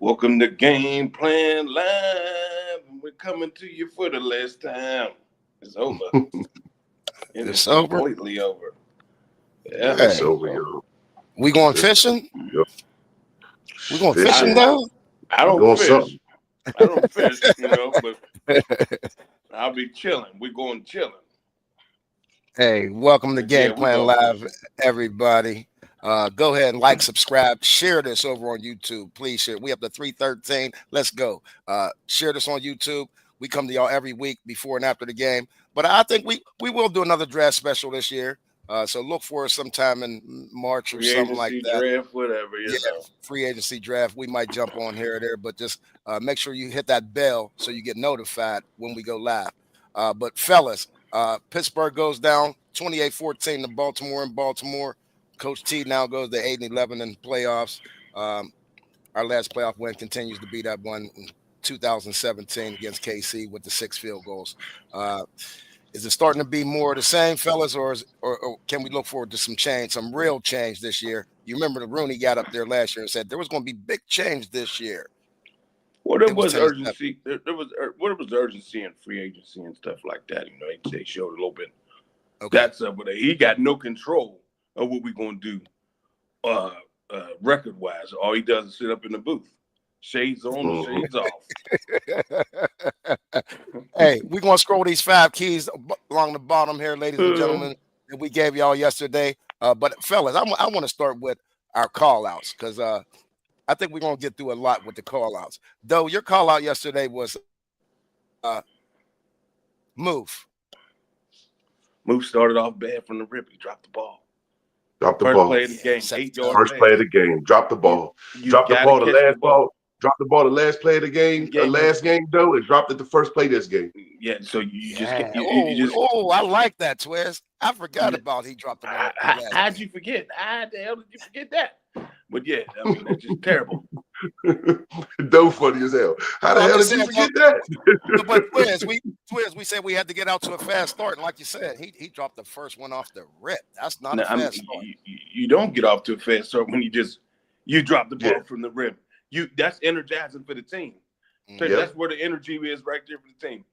Welcome to Game Plan Live. We're coming to you for the last time. It's over. It's over. Completely over. Yeah, Hey, It's over, yo. we going It's fishing? yo. We going fishing Fishing. though? I We don't doing fish. something. I don't fish, but I'll be chilling. We're going chilling. Hey, welcome to But yeah, Game we Plan go Live, fishing. everybody. Go ahead and like, subscribe, share this over on YouTube. Please share. We up to 313. Let's go. Share this on YouTube. We come to y'all every week before and after the game. But I think we will do another draft special this year. So look for us sometime in March or Free something like agency that. draft, whatever, Yeah, free agency draft. We might jump on here or there, but just make sure you hit that bell so you get notified when we go live. But fellas, Pittsburgh goes down 28-14 to Baltimore in Baltimore. Coach T now goes to 8-11 in the playoffs. Our last playoff win continues to be that one in 2017 against KC with the 6 field goals. Is it starting to be more of the same, fellas, or can we look forward to some change, some real change this year? You remember the Rooney got up there last year and said there was going to be big change this year. Well, there It was was 10-7. urgency. There was urgency in free agency and stuff like that. They showed a little bit. Okay. That's up, but he got no control of what we're gonna do, record wise. All he does is sit up in the booth, shades on, and shades off. Hey, we're going to scroll these 5 keys along the bottom here, ladies and gentlemen, that we gave y'all yesterday. But fellas, I want to start with our call outs because I think we're going to get through a lot with the call outs. Though your call out yesterday was move. Move started off bad from the rip. He dropped the ball. Drop the First ball. play of the game, 8-yard First play of the game. Drop the ball. Drop the ball. The last ball. Drop the ball. The last play of the game. Last game though, and dropped it the first play this game. Yeah. So you just can't. I like that, Twist. I forgot about he dropped the ball. How'd you forget? How the hell did you forget that? But yeah, that's just terrible. No funny as hell. How the hell did you forget that? But we said we had to get out to a fast start, and like you said, he dropped the first one off the rip. That's not a fast start. You don't get off to a fast start when you drop the ball from the rim. That's energizing for the team. So that's where the energy is right there for the team.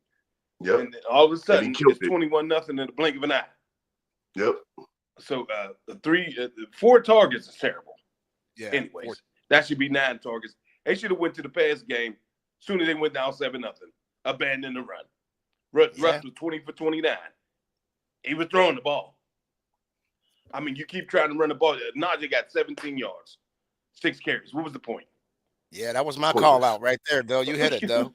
Yep. And all of a sudden it's 21-0 in the blink of an eye. Yep. So 4 targets is terrible. Yeah. Anyways, that should be 9 targets. They should have went to the pass game as soon as they went down 7-0. Abandoned the run. Russ was 20 for 29. He was throwing the ball. I mean, you keep trying to run the ball. Najee got 17 yards, 6 carries. What was the point? Yeah, that was my call out right there, though. You hit it, though.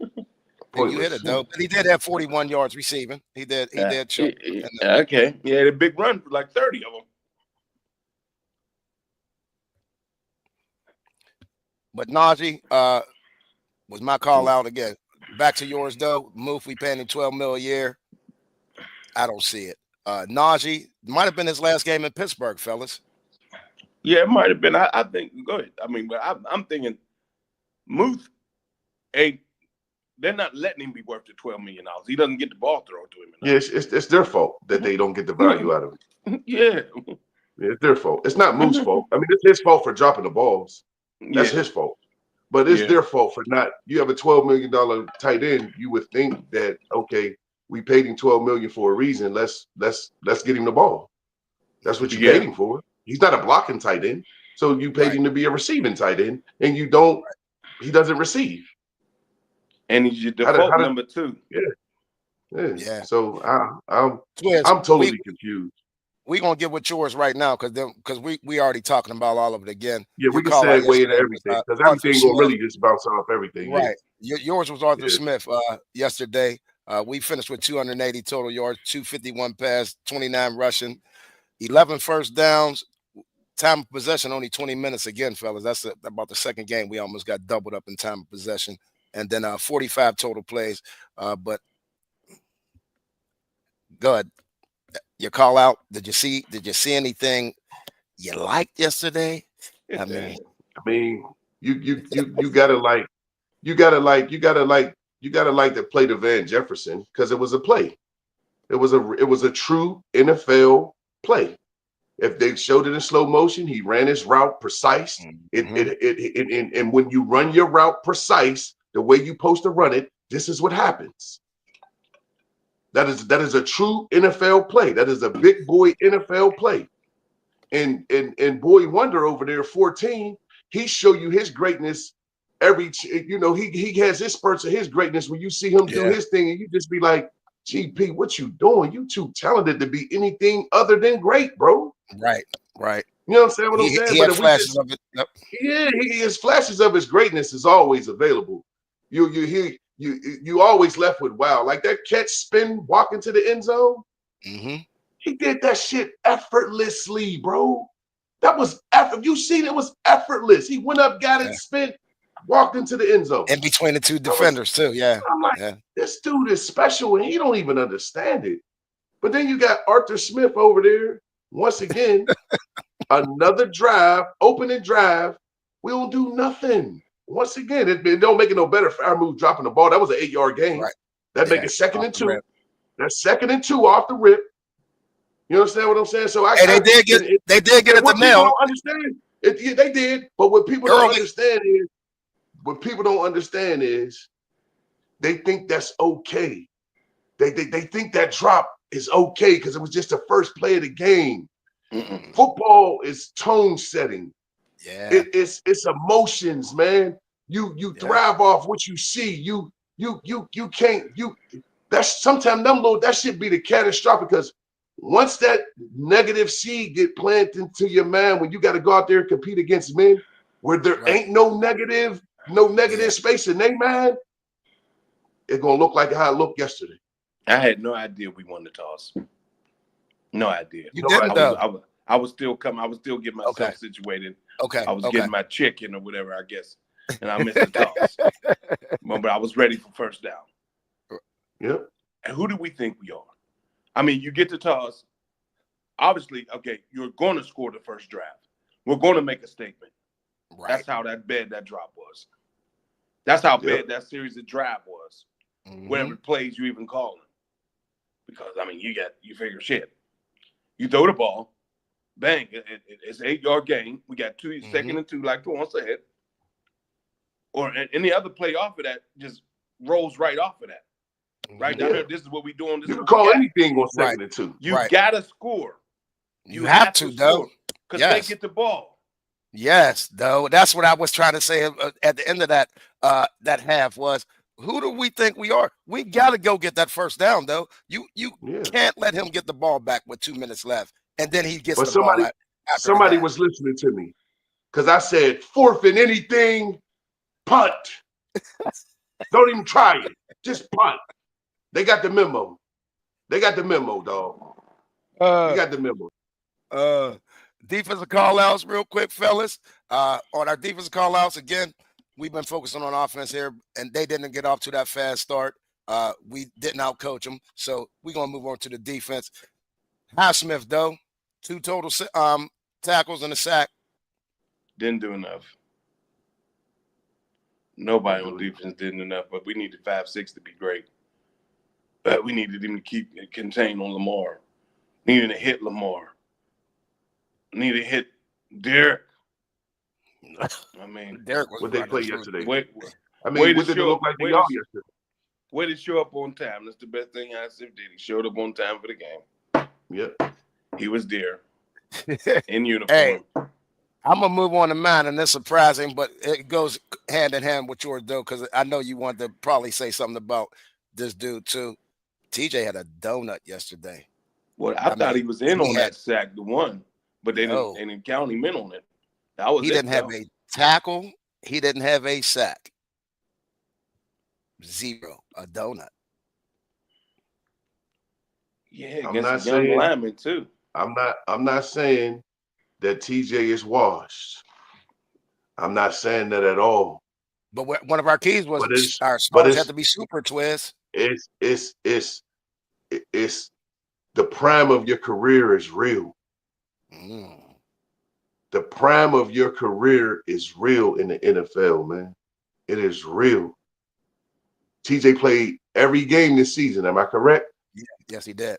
You hit it, though. But he did have 41 yards receiving. He did. Okay. He had a big run for like 30 of them. But Najee was my call out again. Back to yours, though. Moof, we paying him $12 million a year. I don't see it. Najee might have been his last game in Pittsburgh, fellas. Yeah, it might have been. I think. Go ahead. I mean, but I'm thinking, Muth, they're not letting him be worth the $12 million. He doesn't get the ball thrown to him. Yeah, it's their fault that they don't get the value out of him. Yeah, it's their fault. It's not Muth's fault. I mean, it's his fault for dropping the balls. That's his fault. But it's their fault for not. You have a $12 million tight end. You would think that we paid him $12 million for a reason. Let's get him the ball. That's what you paid him for. He's not a blocking tight end, so you paid him to be a receiving tight end, and you don't. He doesn't receive. And he's your default number 2. Yeah. So I'm totally confused. We're gonna get with yours right now because we already talking about all of it again. Yeah, we can segue into everything because everything will really just bounce off everything. Right. Yours was Arthur Smith yesterday. We finished with 280 total yards, 251 pass, 29 rushing, 11 first downs. Time of possession only 20 minutes again, fellas. That's about the second game we almost got doubled up in time of possession, and then 45 total plays. But go ahead. Your call out. Did you see anything you liked yesterday? I mean, you gotta like the play to Van Jefferson because it was a play. It was a true NFL play. If they showed it in slow motion, he ran his route precise. And when you run your route precise, the way you're supposed to run it, this is what happens. That is a true NFL play. That is a big boy NFL play. And Boy Wonder over there, 14, he show you his greatness he has his spurts of his greatness when you see him do his thing, and you just be like, GP, what you doing? You too talented to be anything other than great, bro. Right. You know what I'm saying? I'm saying? He had flashes of it. Yep. Yeah, his flashes of his greatness is always available. You always left with wow, like that catch spin walk into the end zone. He did that shit effortlessly, bro. That was you seen it was effortless. He went up, got it, spin, walked into the end zone. In between the two defenders, too. Yeah. I'm like, this dude is special, and he don't even understand it. But then you got Arthur Smith over there. Once again, another drive, opening drive. We don't do nothing. Once again, it don't make it no better for our move dropping the ball. That was an 8-yard gain. Right. That make it 2nd and 2. That's 2nd and 2 off the rip. You understand what I'm saying? So they did get it the nail. Don't understand. They did, but what people don't understand is they think that's okay. They think that drop is okay because it was just the first play of the game. Football is tone setting. Yeah, it's emotions, man. You thrive off what you see. You can't. That's sometimes that should be the catastrophic because once that negative seed get planted into your mind when you got to go out there and compete against men where there ain't no negative space in their mind, it's gonna look like how it looked yesterday. I had no idea we won the toss. No idea. You didn't though. I was still coming. I was still getting myself situated. I was getting my chicken or whatever, I guess, and I missed the toss. But I was ready for first down. Yep. And who do we think we are? I mean, you get the toss. Obviously, okay, you're going to score the first drive. We're going to make a statement. Right. That's how bad that drop was. That's how bad that series of drive was. Whatever plays you even calling. Because, I mean, you figure shit. You throw the ball, bang, it's an 8-yard gain. We got 2nd and 2, like Twan said. Or any other play off of that just rolls right off of that. Right down here, this is what we doing. This you can call anything on 2nd and 2. You gotta score. You have to though, because they get the ball. Yes, though. That's what I was trying to say at the end of that half was, who do we think we are? We gotta go get that first down, though. You can't let him get the ball back with 2 minutes left, and then he gets the ball. Somebody was listening to me because I said 4th and anything, punt. Don't even try it. Just punt. They got the memo. They got the memo, dog. They got the memo. Defensive call-outs real quick, fellas. On our defensive call-outs, again, we've been focusing on offense here, and they didn't get off to that fast start. We didn't outcoach them, so we're going to move on to the defense. Highsmith, though, 2 total tackles and a sack. Didn't do enough. Nobody on defense did enough, but we needed 5-6 to be great. But we needed him to keep it contained on Lamar. Needed to hit Lamar. Needed to hit Derek. I mean, Derek was what they played yesterday. What did it look like they all yesterday? Way to show up on time. That's the best thing Highsmith did. He showed up on time for the game. Yep. He was there in uniform. Hey, I'm going to move on to mine, and it's surprising, but it goes hand in hand with yours, though, because I know you wanted to probably say something about this dude, too. TJ had a donut yesterday. Well, I thought he was in on that sack, the one, but they didn't count him in on it. He didn't have a tackle. He didn't have a sack. 0, a donut. Yeah, against a young lineman too. I'm not saying that TJ is washed. I'm not saying that at all. But one of our keys was our stars had to be super twist. It's the prime of your career is real. The prime of your career is real in the NFL, man. It is real. TJ played every game this season. Am I correct? Yeah, yes, he did.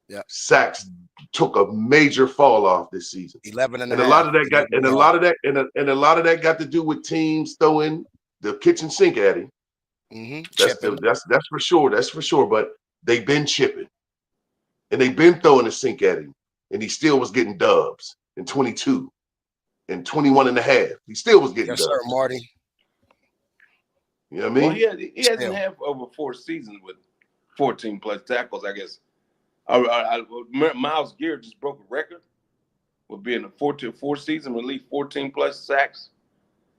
Yeah. Sacks took a major fall off this season. 11 and a lot of that got a lot of that got to do with teams throwing the kitchen sink at him. That's for sure. That's for sure. But they've been chipping and they've been throwing the sink at him, and he still was getting dubs in 22 and 21 and a half. He still was getting dubs. Sir, Marty. You know what I mean? Well, he hasn't had over 4 seasons with 14 plus tackles, I guess. Miles Garrett just broke a record with being a 4 season with at least 14 plus sacks.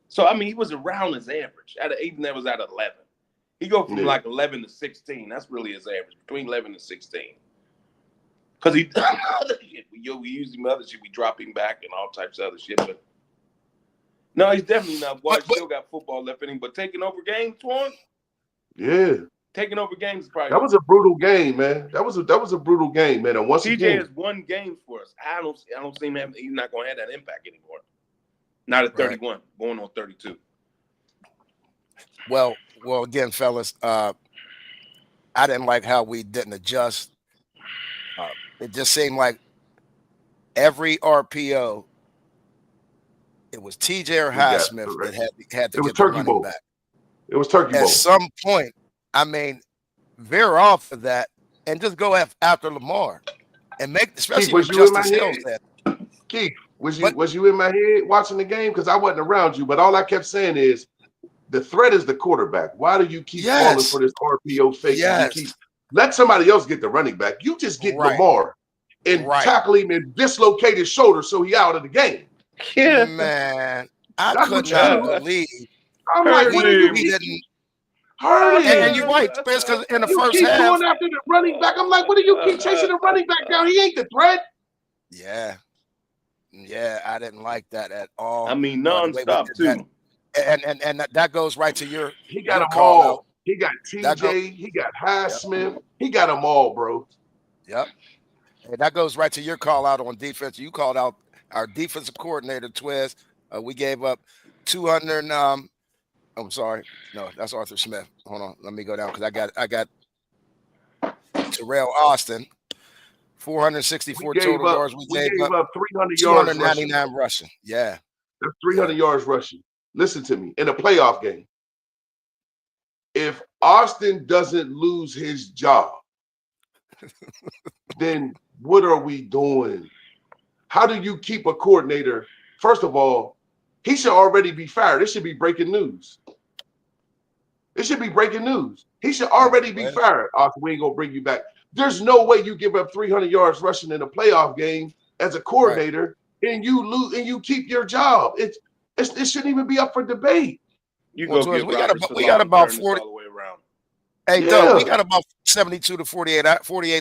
So, I mean, he was around his average. Out of 8, that was out of 11. He go from like 11 to 16. That's really his average, between 11 and 16. Because we use him other shit. We drop him back and all types of other shit. But no, he's definitely not. Boy, still got football left in him. But taking over games, Twan? Yeah. Taking over games is probably. That was a brutal game, man. That was a brutal game, man. And once TJ has won games for us. I don't see him having. He's not going to have that impact anymore. Not at 31, going on 32. Well, again, fellas, I didn't like how we didn't adjust. It just seemed like every RPO, it was TJ or Highsmith that had to get the running back. It was turkey bowl. At some point, I mean, veer off of that and just go after Lamar and make, especially with Justice Hill said. Keith, was you in my head watching the game? Because I wasn't around you, but all I kept saying is the threat is the quarterback. Why do you keep falling for this RPO fake? Yes. Let somebody else get the running back. You just get Lamar and tackle him and dislocate his shoulder so he out of the game. Yeah, man, I could not believe. I'm like, what are you didn't hurt him? And you're right, because in the first keep half, going after the running back. I'm like, what do you keep chasing the running back down? He ain't the threat. Yeah, I didn't like that at all. I mean, nonstop too. And that goes right to your. He got them all. He got TJ. He got Highsmith. He got them all, bro. Yep. And that goes right to your call out on defense. You called out our defensive coordinator, Twiz. We gave up 200. I'm sorry. No, that's Arthur Smith. Hold on. Let me go down because I got Terrell Austin. 464 total yards. We gave up 300 yards. 299 rushing. Yeah. That's 300 yards rushing. Listen to me. In a playoff game, if Austin doesn't lose his job, then what are we doing? How do you keep a coordinator? First of all, he should already be fired. It should be breaking news. It should be breaking news. He should already be fired. Austin, we ain't going to bring you back. There's no way you give up 300 yards rushing in a playoff game as a coordinator and you lose and you keep your job. It shouldn't even be up for debate. We got about 40 all the way around. Hey, Doug, we got about 72 to 48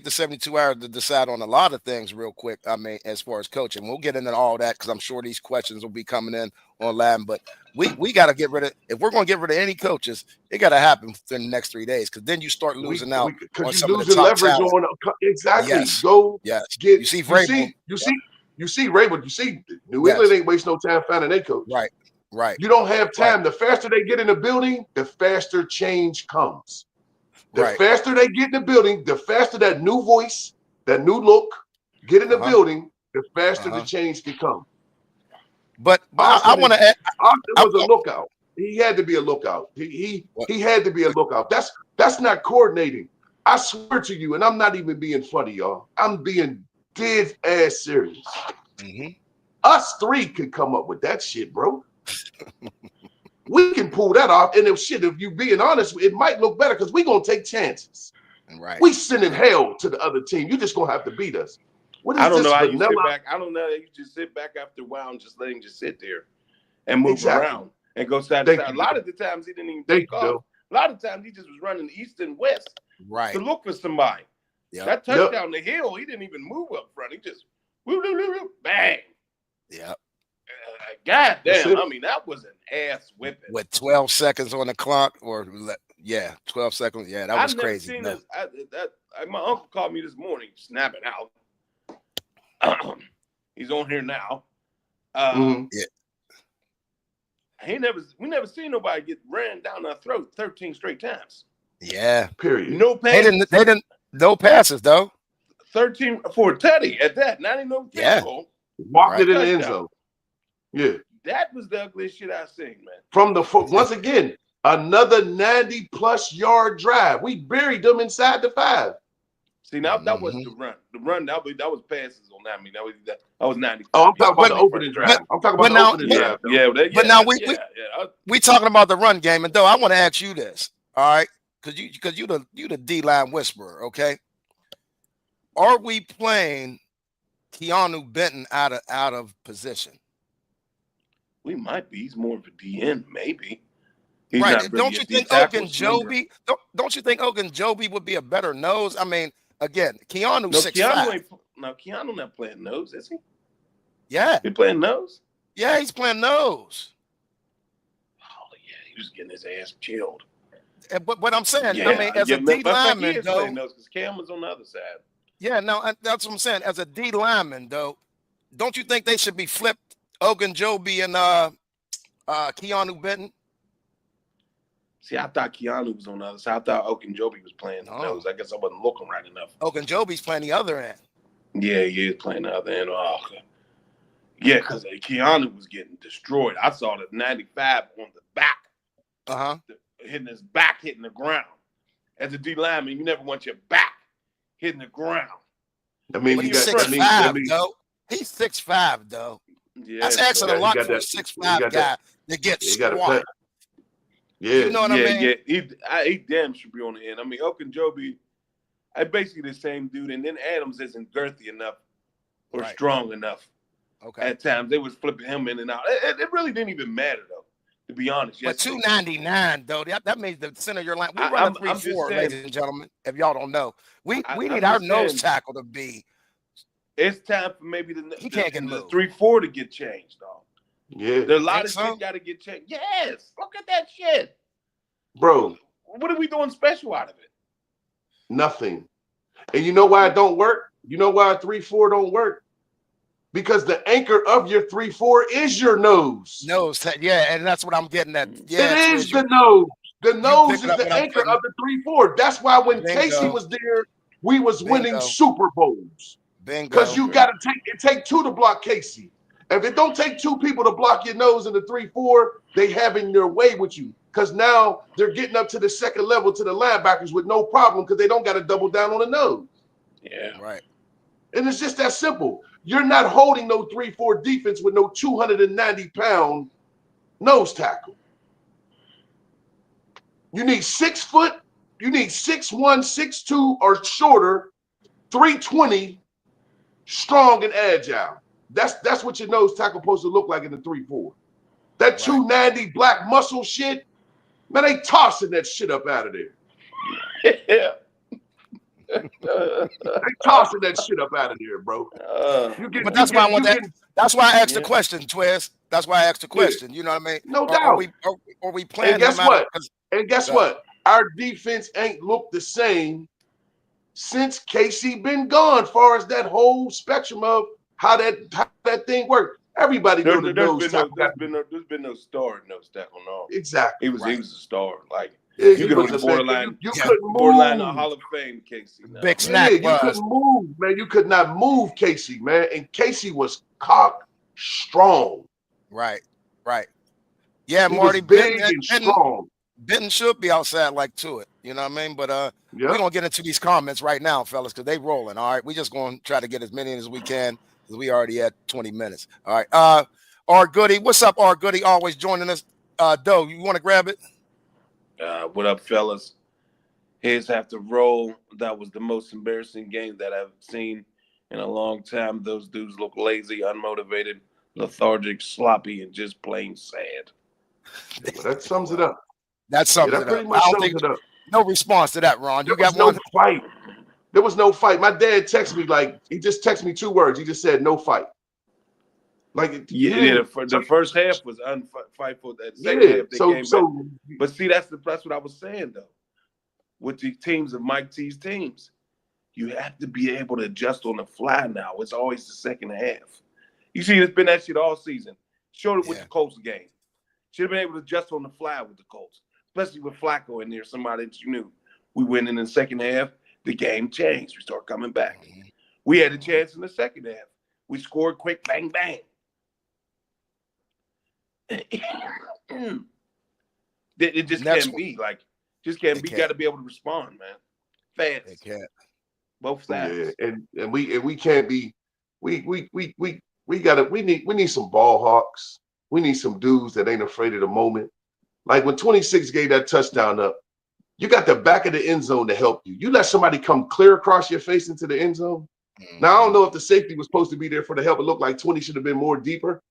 to 72 hours to decide on a lot of things real quick. I mean, as far as coaching, we'll get into all that because I'm sure these questions will be coming in online. But we got to get rid of, if we're going to get rid of any coaches, it got to happen within the next 3 days because then you start losing out on some of the top leverage talent. Exactly. Yes. Go get. You see Vrabel. You see Vrabel. You see New England ain't waste no time finding their coach. Right. You don't have time. The faster they get in the building, the faster change comes. The faster they get in the building, the faster that new voice, that new look, get in the building, the faster the change can come. But I want to add. Austin was a lookout. He had to be a lookout. He had to be a lookout. That's not coordinating. I swear to you, and I'm not even being funny, y'all. I'm being dead ass serious. Us three could come up with that shit, bro. We can pull that off, and if you being honest, it might look better because we're gonna take chances. We sending hell to the other team. You just gonna have to beat us. I don't know how you sit back. I don't know how you just sit back after a while and just let him just sit there and move around and go side to side. A lot of the times he didn't even take off. A lot of times he just was running east and west to look for somebody. That touchdown the hill, he didn't even move up front. He just bang. God damn, I mean, that was an ass whipping. With 12 seconds on the clock 12 seconds. Yeah, that was crazy. My uncle called me this morning, snapping out. He's on here now. We never seen nobody get ran down our throat 13 straight times. Yeah. Period. No passes. They didn't no passes though. 13 for Teddy at that. Not even no tackle. Walked it in the end zone. Yeah. That was the ugliest shit I've seen, man. From the once again, another 90+ yard drive. We buried them inside the 5. See, now that wasn't the run. The run that was passes on that. I mean, that was 90. Oh, I'm talking about the opening drive. I'm talking about the opening drive. But now we talking about the run game, and though I want to ask you this, all right? Because you the D-line whisperer, okay? Are we playing Keanu Benton out of position? We might be. He's more of a DN, maybe. He's right. Really don't you think Ogunjobi? Don't you think Ogunjobi would be a better nose? I mean, again, Keanu's 6'5". Keanu not playing nose, is he? Yeah. He playing nose? Yeah, he's playing nose. Oh, yeah. He was getting his ass chilled. But I'm saying, I mean, as a D lineman, though. Because Cam was on the other side. Yeah, no, that's what I'm saying. As a D lineman, though, don't you think they should be flipped Ogunjobi and Keanu Benton? See, I thought Keanu was on the other side. I thought Ogunjobi was playing the nose. I guess I wasn't looking right enough. Ogunjobi's playing the other end. Yeah, he is playing the other end. Oh, yeah, because Keanu was getting destroyed. I saw the 95 on the back. Hitting his back, hitting the ground. As a D lineman, you never want your back hitting the ground. I mean, he's 6'5", though. He's 6'5", though. Yeah, that's asking a lot for a 6'5" guy to get squat. Yeah, you know what I mean? Yeah, he damn should be on the end. I mean, Ogunjobi, basically the same dude, and then Adams isn't girthy enough or strong enough. Okay. At times they was flipping him in and out. It really didn't even matter though, to be honest. But 299 though, that means the center of your line. We run a 3-4, ladies and gentlemen. If y'all don't know, we need our nose tackle to be. It's time for maybe the 3-4 to get changed, dog. Yeah, there's a lot of shit got to get changed. Yes, look at that shit, bro. What are we doing special out of it? Nothing. And you know why it don't work? You know why a 3-4 don't work? Because the anchor of your 3-4 is your nose. Yeah, and that's what I'm getting at. Yeah, it is the nose. The nose is the anchor of the 3-4. That's why when Casey was there, we was winning Super Bowls. Because you got to take two to block Casey. If it don't take two people to block your nose in the 3-4, they having their way with you. Because now they're getting up to the second level to the linebackers with no problem because they don't got to double down on the nose. Yeah. Right. And it's just that simple. You're not holding no 3-4 defense with no 290-pound nose tackle. You need 6 foot. You need 6'1", 6'2", or shorter, 320, strong and agile. That's what your nose tackle supposed to look like in the 3-4. That 290 black muscle shit, man, they tossing that shit up out of there. Yeah. They tossing that shit up out of there, bro. But that's why I want that. That's why I asked the question, Twist. That's why I asked the question. You know what I mean? No doubt. Are we playing? And guess what? What? Our defense ain't looked the same since Casey been gone. Far as that whole spectrum of how that thing worked. Everybody knows the nose tackle. There's been no star in nose tackle, no. Exactly. He was a star. Like you could have borderline. You couldn't move. Borderline a Hall of Fame, Casey. No. Big snack. You couldn't move, man. You could not move Casey, man. And Casey was cock strong. Right. Yeah, Marty. Big and strong. Benton should be outside like to it. You know what I mean? But we're gonna get into these comments right now, fellas, because they rolling. All right. We just gonna try to get as many as we can. We already at 20 minutes. All right. R Goody. What's up, R Goody? Always joining us. Doe, you want to grab it? What up, fellas? Heads have to roll. That was the most embarrassing game that I've seen in a long time. Those dudes look lazy, unmotivated, lethargic, sloppy, and just plain sad. Well, that sums it up. That sums it up. Pretty much sums it up. No response to that, Ron. You got no fight. There was no fight. My dad texted me he just texted me 2 words. He just said no fight. The first half was unfightful. That second half they came back. But see, that's what I was saying though. With the teams of Mike T's teams, you have to be able to adjust on the fly now. It's always the second half. You see, it's been that shit all season. Showed it with the Colts game. Should have been able to adjust on the fly with the Colts, especially with Flacco in there, somebody that you knew. We went in the second half. The game changed. We start coming back. We had a chance in the second half. We scored quick, bang, bang. It just can't be like, just can't be. Got to be able to respond, man. Fast. It can't. Both sides. Yeah, and we can't be. We need some ball hawks. We need some dudes that ain't afraid of the moment. Like when 26 gave that touchdown up, you got the back of the end zone to help you. You let somebody come clear across your face into the end zone. Mm-hmm. Now I don't know if the safety was supposed to be there for the help. It looked like 20 should have been more deeper.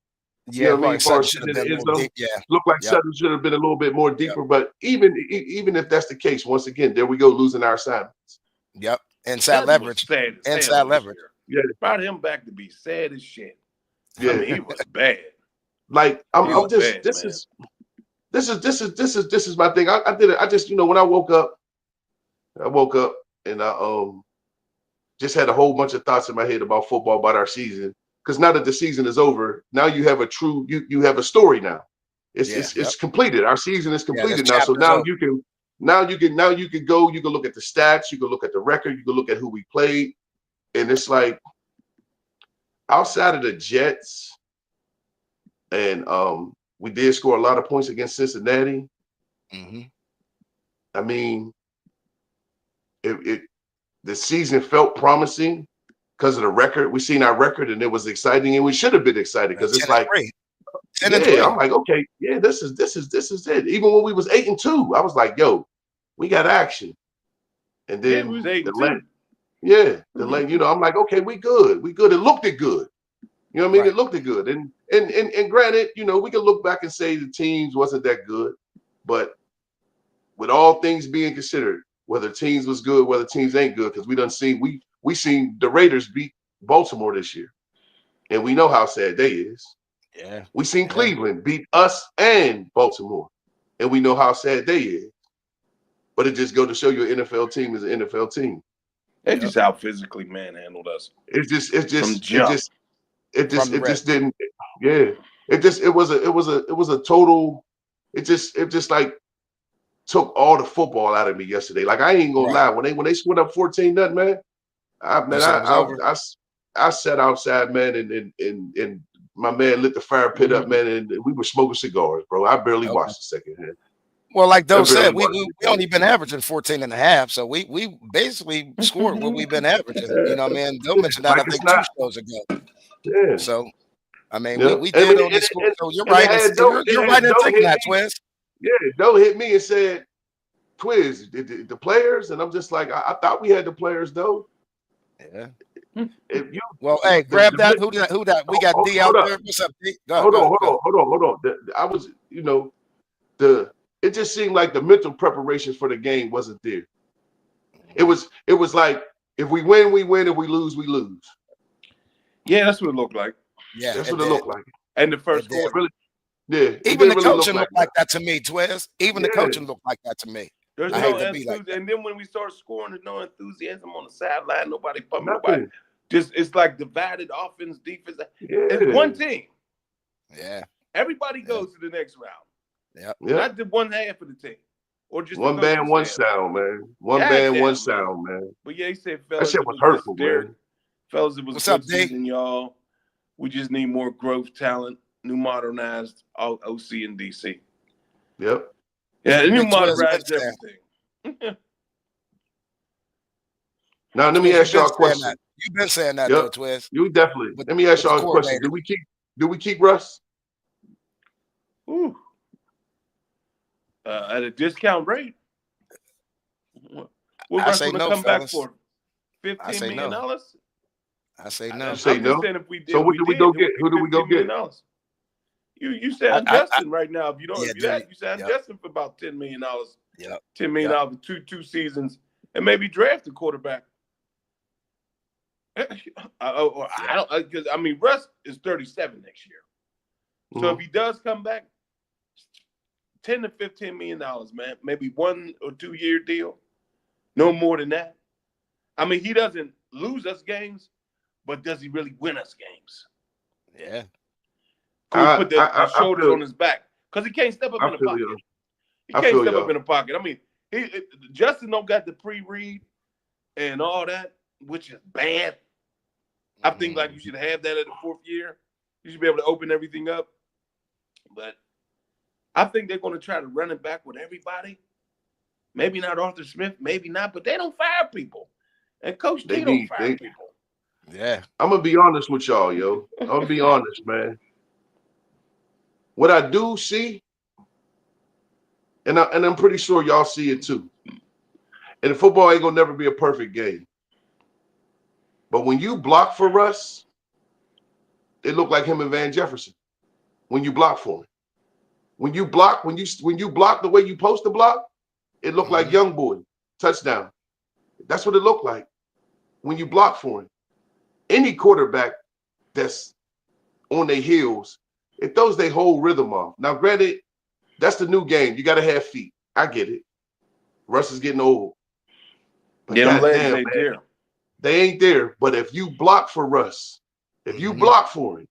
Yeah, you know what I mean? Sutton should have been more deep. Yeah, looked like Sutton should have been a little bit more deeper. But even if that's the case, once again, there we go losing our assignments. Yep, inside leverage. Inside leverage. Yeah, brought him back to be sad as shit. Yeah, I mean, he was bad. Like this is my thing. I did it. I just when I woke up and I just had a whole bunch of thoughts in my head about football, about our season. Because now that the season is over, now you have you have a story now. It's completed. Our season is completed now. So now you can go. You can look at the stats. You can look at the record. You can look at who we played, and it's like outside of the Jets, and we did score a lot of points against Cincinnati. Mm-hmm. I mean, the season felt promising because of the record. We seen our record, and it was exciting, and we should have been excited because it's like, I'm like, okay, yeah, this is it. Even when we was 8-2, I was like, yo, we got action. And then the lane, I'm like, okay, we good. It looked good. You know what I mean? It looked good. And granted, we can look back and say the teams wasn't that good, but with all things being considered, whether teams was good, whether teams ain't good, because we seen the Raiders beat Baltimore this year, and we know how sad they is. Yeah, we seen Cleveland beat us and Baltimore, and we know how sad they is. But it just go to show you an NFL team is an NFL team. They just out physically manhandled us. It just didn't. Yeah, it was a total. It just like took all the football out of me yesterday. Like I ain't gonna lie, when they split up 14-0, man. I sat outside, man, and my man lit the fire pit up, man, and we were smoking cigars, bro. I barely watched the second half. Well, like Doe said, we only been averaging 14 and a half, so we basically scored what we've been averaging. You know what I mean? Doe mentioned that I think 2 shows ago. Yeah. So, I mean, we did only score. So you're right. You're right in taking that, Twiz. Yeah, Doe hit me and said, Twiz, the players, and I'm just like, I thought we had the players, though. Yeah. Hey, grab that. Who that? We got D out there. What's up, D? Hold on. I was, it just seemed like the mental preparations for the game wasn't there. It was like if we win, we win. If we lose, we lose. Yeah, that's what it looked like. Yeah, that's what it looked like. And the first quarter, really, yeah. Even the coaching looked like that to me, Twiz. Even the coaching looked like that to me. There's no enthusiasm, and then when we start scoring, there's no enthusiasm on the sideline. Nobody pumping nobody. Just it's like divided offense, defense. Yeah. It's one team. Yeah. Everybody goes to the next round. Yeah. Not the one half of the team. Or just one band, one sound, man. One band, one sound, man. But yeah, he said, fellas, that shit was hurtful, man. Fellas, it was good season, y'all. We just need more growth, talent, new modernized OC and DC. Yep. Yeah, the new modernized everything. Now let me ask y'all a question. You've been saying that, though, Twiz. You definitely. Let me ask y'all a question. Do we keep Russ? Ooh. At a discount rate. What Russ going to come back for? $15 million? I say no. Say no. So what do we go get? Who do we go get? You said Justin right now. If you don't, you said Justin for about $10 million. Yeah, $10 million for two seasons, and maybe draft a quarterback. I mean, Russ is 37 next year. So if he does come back, $10 to $15 million, man, maybe 1 or 2 year deal, no more than that. I mean, he doesn't lose us games, but does he really win us games? Yeah. Can we put the shoulders on his back? Because he can't step up in the pocket. He can't step up in the pocket. I mean, Justin don't got the pre-read and all that, which is bad. I think like you should have that at the 4th year. You should be able to open everything up. But I think they're going to try to run it back with everybody. Maybe not Arthur Smith, maybe not, but they don't fire people. And Coach T don't fire people. Yeah. I'm going to be honest with y'all, yo. I'm going to be honest, man. What I do see, and I'm pretty sure y'all see it too, and football ain't going to never be a perfect game. But when you block for Russ, it looked like him and Van Jefferson. When you block for him. When you block the way you supposed to block, it looked like young boy, touchdown. That's what it looked like when you block for him. Any quarterback that's on their heels, it throws their whole rhythm off. Now, granted, that's the new game. You got to have feet. I get it. Russ is getting old. But them legs damn, ain't man, there. they ain't there. But if you block for Russ, if you block for him,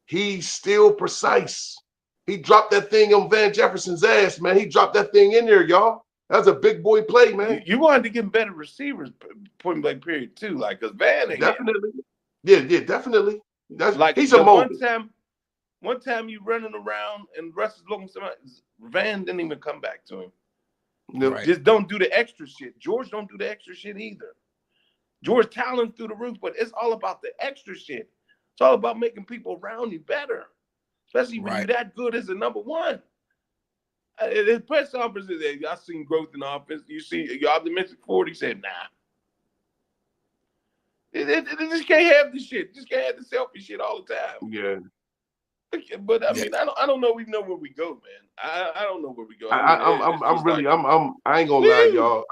he's still precise. He dropped that thing on Van Jefferson's ass, man. He dropped that thing in there, y'all. That's a big boy play, man. You wanted to get better receivers, point blank period, too. Like, because Van ain't definitely. Yeah, definitely. That's like he's a moment. One time you running around and Russ is looking somebody, Van didn't even come back to him. No. Just don't do the extra shit. George don't do the extra shit either. George talent through the roof, but it's all about the extra shit. It's all about making people around you better, especially when you're that good as a number one. His press conference is y'all seen growth in the offense. You see, you're optimistic for it. He said, nah. They just can't have this shit. Just can't have the selfie shit all the time. Yeah. But I mean, I don't know. We know where we go, man. I don't know where we go. I ain't gonna lie, y'all.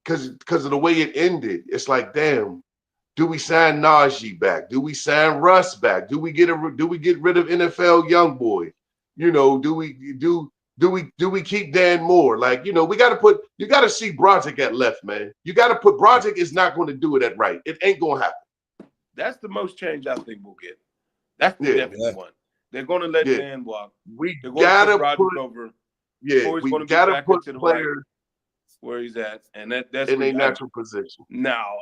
Because of the way it ended. It's like, damn. Do we sign Najee back? Do we sign Russ back? Do we get rid of NFL young boy? You know, do we keep Dan Moore? Like, you know, you got to see Broderick at left, man. You got to put Broderick is not going to do it at right. It ain't going to happen. That's the most change I think we'll get. That's the definitely one. They're going to let Dan walk. We got to put over. Yeah, we got to put players where he's at, and that's in a natural position. Now,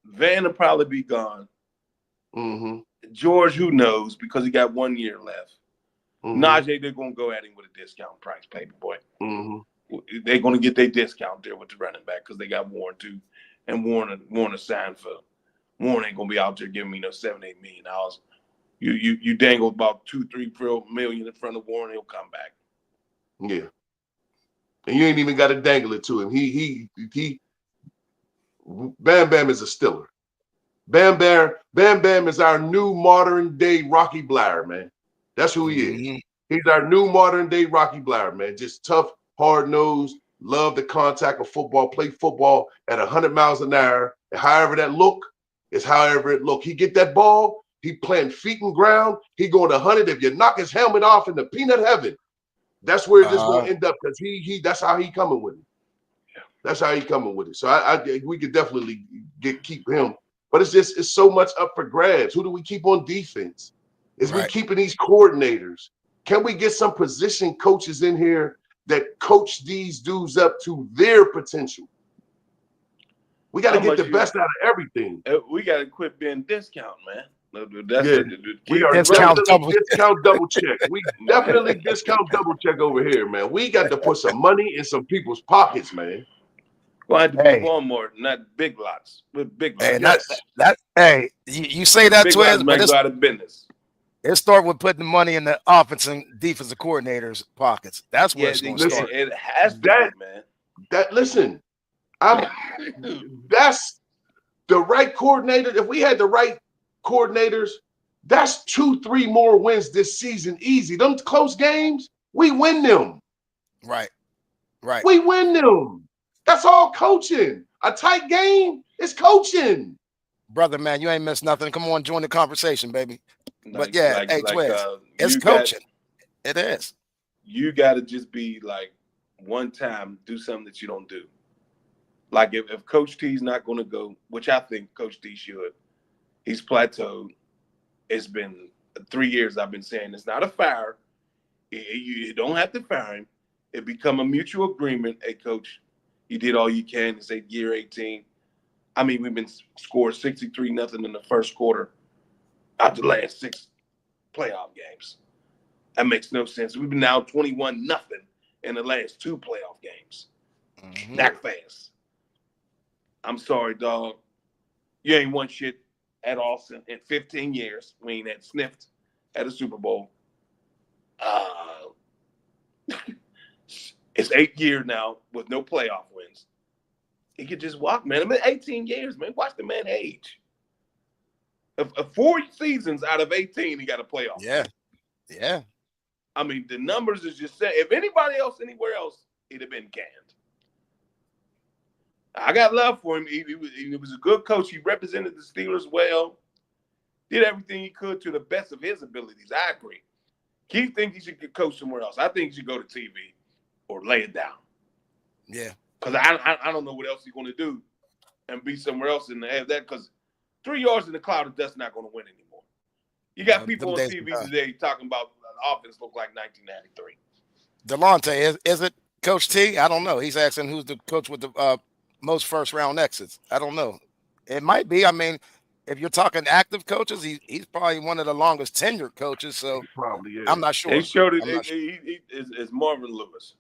Van will probably be gone. Mm-hmm. George, who knows, because he got 1 year left. Mm-hmm. Najee, they're going to go at him with a discount price, paper boy. Mm-hmm. They're going to get their discount there with the running back because they got Warren too, and Warren signed for. Warren ain't going to be out there giving me no $7-8 million. You dangle about $2-3 million in front of Warren, he'll come back. Yeah, and you ain't even got to dangle it to him. He Bam Bam is a stiller. Bam Bam is our new modern day Rocky Blair, man. That's who he is. He's our new modern day Rocky Blair, man. Just tough, hard nosed, love the contact of football, play football at 100 miles an hour. And however that look is however it look. He get that ball, he playing feet and ground, he going 100. If you knock his helmet off in the peanut heaven, that's where this will end up because he that's how he coming with it. Yeah. That's how he coming with it. So we could definitely keep him. But it's so much up for grabs. Who do we keep on defense? Is we keeping these coordinators? Can we get some position coaches in here that coach these dudes up to their potential? We got to get the best out of everything. We got to quit being discount, man. We are discount double check. We definitely discount double check over here, man. We got to put some money in some people's pockets, man. Well, I had to be Walmart, not Big Lots, but Big Lots. Hey, you say that, Big Twins, but it's out of business. It start with putting the money in the offense and defensive coordinators' pockets. That's where it's going to start. It has to be, man. Listen, that's the right coordinator. If we had the right coordinators, that's 2-3 more wins this season. Easy. Them close games, we win them. Right. We win them. That's all coaching. A tight game is coaching. Brother, man, you ain't missed nothing. Come on, join the conversation, baby. But Twins, it's coaching. It is. You got to just be like, one time, do something that you don't do. Like if Coach T's not going to go, which I think Coach T should, he's plateaued. It's been 3 years I've been saying it's not a fire. You don't have to fire him. It become a mutual agreement. Hey, Coach, you did all you can. It's year 18. I mean, we've been scored 63-0 in the first quarter out the last 6 playoff games. That makes no sense. We've been now 21-0 in the last 2 playoff games. That fast. I'm sorry, dog. You ain't won shit at all in 15 years. We ain't had sniffed at a Super Bowl. It's 8 years now with no playoff wins. He could just walk, man. I mean, 18 years, man. Watch the man age. 4 seasons out of 18, he got a playoff. Yeah. I mean, the numbers is just saying. If anybody else anywhere else, he'd have been canned. I got love for him. He was a good coach. He represented the Steelers well. Did everything he could to the best of his abilities. I agree. Keith thinks he should coach somewhere else. I think he should go to TV or lay it down. Yeah. Because I don't know what else he's going to do and be somewhere else and have that. Because 3 yards in the cloud of dust not going to win anymore. You got people on TV today talking about the offense look like 1993. Delonte, is it Coach T? I don't know. He's asking who's the coach with the most first-round exits. I don't know. It might be. I mean, if you're talking active coaches, he's probably one of the longest tenured coaches. So probably is. I'm not sure. They showed it. It's Marvin Lewis.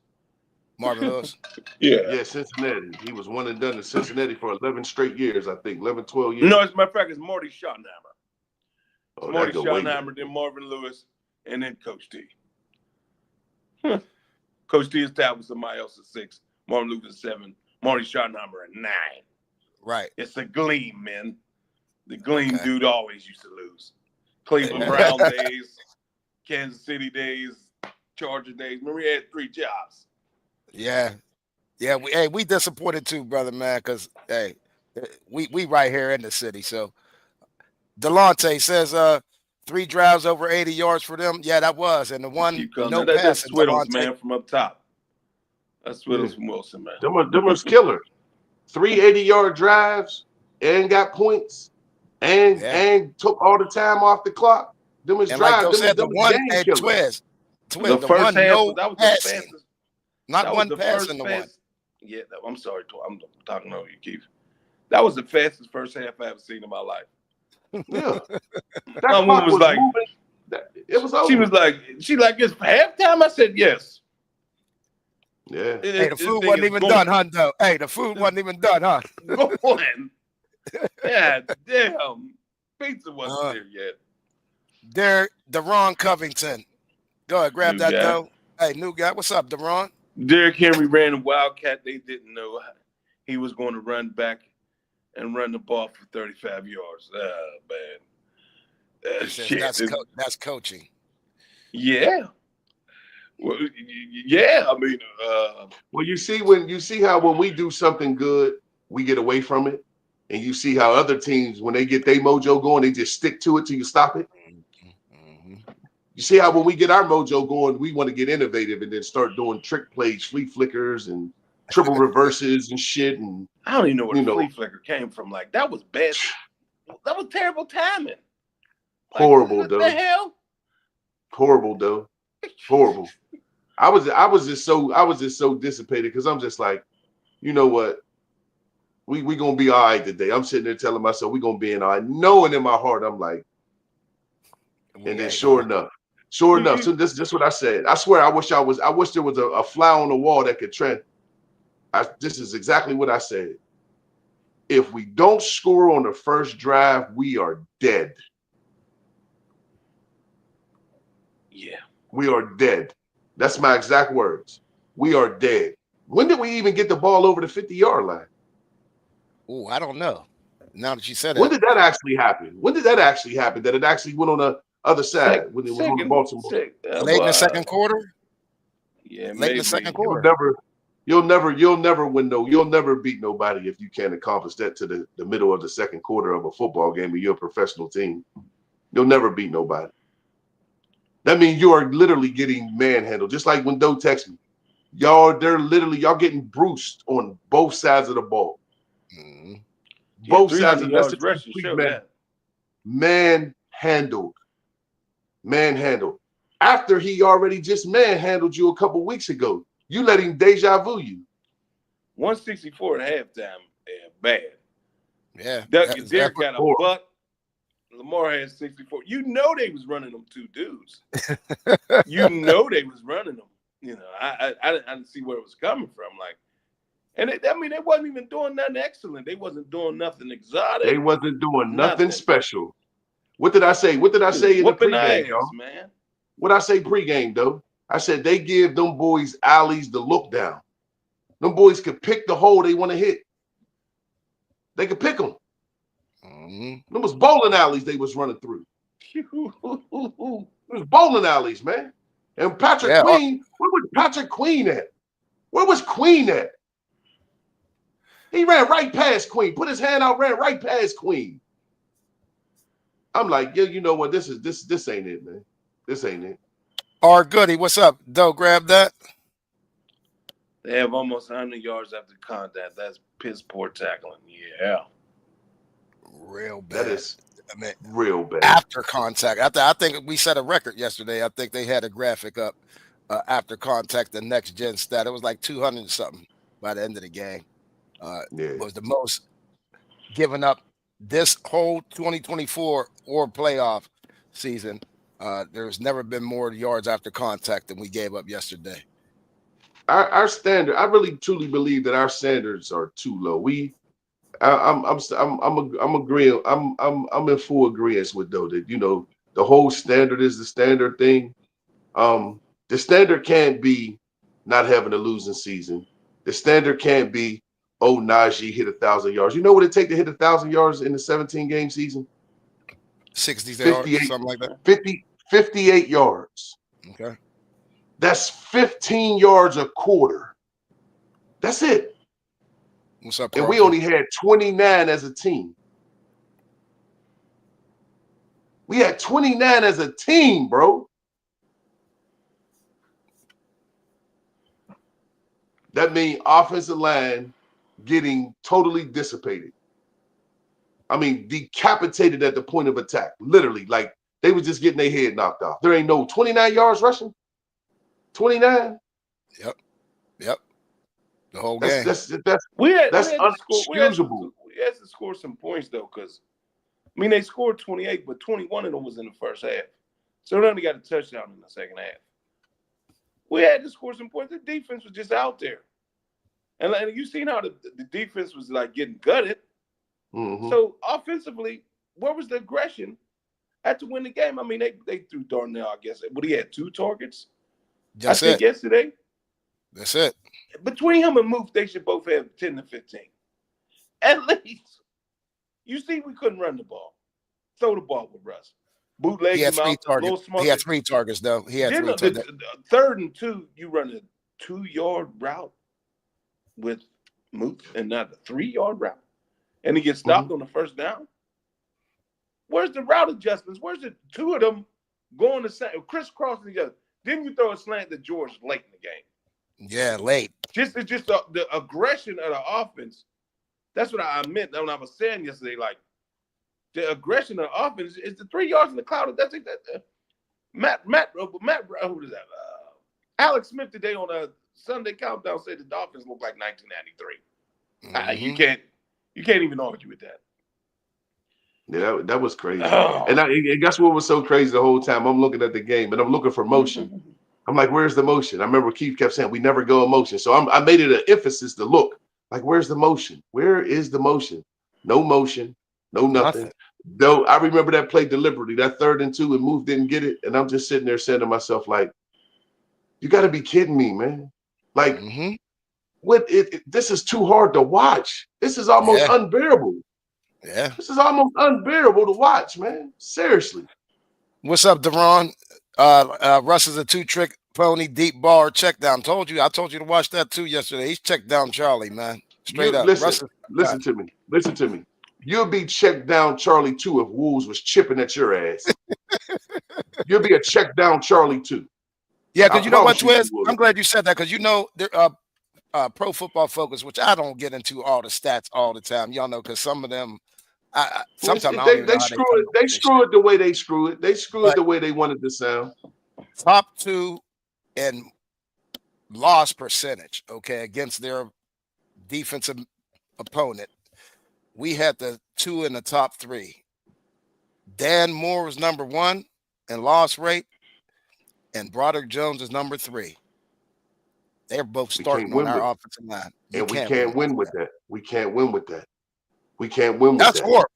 Marvin Lewis. Yeah, Cincinnati. He was one and done in Cincinnati for 11 straight years, I think. 11, 12 years. No, as a matter of fact, it's Marty Schottenheimer. Oh, Marty Schottenheimer, then Marvin Lewis, and then Coach T. Coach T is tapped with somebody else at 6. Marvin Lewis at 7. Marty Schottenheimer at 9. Right. It's a gleam, man. The gleam dude always used to lose. Cleveland Brown days, Kansas City days, Charger days. Remember, he had 3 jobs. Yeah. We disappointed too, brother, man, because we right here in the city. So Delonte says 3 drives over 80 yards for them. Yeah, that was. And the one no pass. That's Swiddles, man, from up top. That's Swiddles from Wilson, man. Them was killer. 3 80-yard drives and got points and took all the time off the clock. Them was and drives. Like said, the one at Twiz. The first one, half, no that was passing. the fastest. Not one pass in the one. Yeah, I'm sorry. I'm talking over you, Keith. That was the fastest first half I ever seen in my life. Yeah. That woman was like, it was over. She was like, it's halftime? I said, yes. Yeah. Hey, the food wasn't even done, huh, though? Hey, the food wasn't even done, huh? Go on. Yeah, damn. Pizza wasn't there yet. Derek, Deron Covington. Go ahead, grab that, though. Hey, new guy. What's up, Deron? Derrick Henry ran a Wildcat. They didn't know he was going to run back and run the ball for 35 yards. Man. Shit. That's coaching. Yeah. Well, yeah. I mean, well, you see how when we do something good, we get away from it, and you see how other teams, when they get their mojo going, they just stick to it till you stop it. You see how when we get our mojo going, we want to get innovative and then start doing trick plays, flea flickers, and triple reverses and shit. And I don't even know where the flea flicker came from. Like, that was bad. That was terrible timing. Like, horrible, what though. The hell? Horrible, though. Horrible. I was just so dissipated because I'm just like, you know what? We gonna be all right today. I'm sitting there telling myself we gonna be in all right, knowing in my heart I'm like, and then sure enough, so this is just what I said. I swear I wish there was a fly on the wall that could trend. This is exactly what I said. If we don't score on the first drive, we are dead. Yeah. We are dead. That's my exact words. We are dead. When did we even get the ball over the 50-yard line? Oh, I don't know. Now that you said it. When did that actually happen? That it actually went on the other side when it was on Baltimore? Late in the second quarter? Yeah, late in the second quarter. You'll never win. You'll never beat nobody if you can't accomplish that to the middle of the second quarter of a football game and you're a professional team. You'll never beat nobody. That means you are literally getting manhandled. Just like when Doe texted me. Y'all getting bruised on both sides of the ball. Mm-hmm. Both sides of the manhandled. After he already just manhandled you a couple weeks ago. You let him deja vu you. 164 at halftime, bad. Yeah. Derek got a butt. Lamar had 64. You know they was running them two dudes. You know they was running them. You know, I didn't see where it was coming from. Like, and they wasn't even doing nothing excellent. They wasn't doing nothing exotic. They wasn't doing nothing special. What did I say? What did I say in the pregame, y'all? Man. What I say pregame, though? I said they give them boys alleys the look down. Them boys could pick the hole they want to hit. They could pick them. Mm-hmm. Them was bowling alleys they was running through. It was bowling alleys, man. And Patrick Queen, where was Patrick Queen at? Where was Queen at? He ran right past Queen. Put his hand out, ran right past Queen. I'm like, yeah, you know what? This ain't it, man. This ain't it. R. Goody, what's up? Doe, grab that. They have almost 100 yards after contact. That's piss poor tackling. Yeah. Real bad. That is real bad. After contact. I think we set a record yesterday. I think they had a graphic up after contact, the next gen stat. It was like 200 and something by the end of the game. It was the most given up this whole 2024 or playoff season. There's never been more yards after contact than we gave up yesterday. Our standard, I really truly believe that our standards are too low. I'm agreeing. I'm in full agreement with Doe that, you know, the whole standard is the standard thing. The standard can't be not having a losing season. The standard can't be, oh, Najee hit 1,000 yards. You know what it take to hit 1,000 yards in the 17-game season? 60 yards, something like that. 58 yards. Okay. That's 15 yards a quarter. That's it. What's up, and we only had 29 as a team. We had 29 as a team, bro. That means offensive line getting totally dissipated. I mean, decapitated at the point of attack. Literally, like they was just getting their head knocked off. There ain't no 29 yards rushing. 29. Yep. The whole game. That's we had unexcusable. We had to score some points though, because I mean they scored 28, but 21 of them was in the first half. So they only got a touchdown in the second half. We had to score some points. The defense was just out there. And you seen how the defense was like getting gutted. Mm-hmm. So offensively, where was the aggression? Had to win the game. I mean, they threw Darnell, I guess, but he had 2 targets. That's I think yesterday. That's it. Between him and Moose, they should both have 10 to 15. At least. You see, we couldn't run the ball. Throw the ball with Russ. Bootleg him out. He had 3 targets, though. He had 3 targets. 3rd and 2, you run a 2-yard route with Moose and not a 3-yard route. And he gets stopped on the first down. Where's the route adjustments? Where's the 2 of them going the same, crisscrossing each other? Didn't you throw a slant to George late in the game? Yeah, late. It's just the aggression of the offense. That's what I meant when I was saying yesterday. Like the aggression of the offense is the 3 yards in the cloud. That's it. Matt, who is that? Alex Smith today on a Sunday Countdown said the Dolphins look like 1993. You can't even argue with that. Yeah, that was crazy. And guess what was so crazy the whole time? I'm looking at the game and I'm looking for motion. I'm like, where's the motion? I remember Keith kept saying, we never go in motion. So I made it an emphasis to look. Like, where's the motion? Where is the motion? No motion. No nothing. Though I remember that play deliberately, that 3rd and 2, and Move didn't get it. And I'm just sitting there saying to myself, like, you got to be kidding me, man. Like, this is too hard to watch. This is almost unbearable. Yeah. This is almost unbearable to watch, man. Seriously. What's up, Deron? Russ is a 2-trick pony, deep ball or check down. I told you to watch that too yesterday. He's checked down Charlie, man. Straight up. Listen to me. Listen to me. You'll be checked down Charlie too if Wolves was chipping at your ass. You'll be a check down Charlie too. Yeah, because you know what, Twiz? I'm glad you said that, because you know Pro Football Focus, which I don't get into all the stats all the time. Y'all know, because some of them sometimes they screw it the way they screw it. They screw it the way they want it to sound. Top 2 in loss percentage, okay, against their defensive opponent. we had the two in the top three. Dan Moore was number 1 in loss rate, and Broderick Jones is number 3. They're both starting on our offensive line. And we can't win with that. We can't win with that. We can't win with That's that. horrible.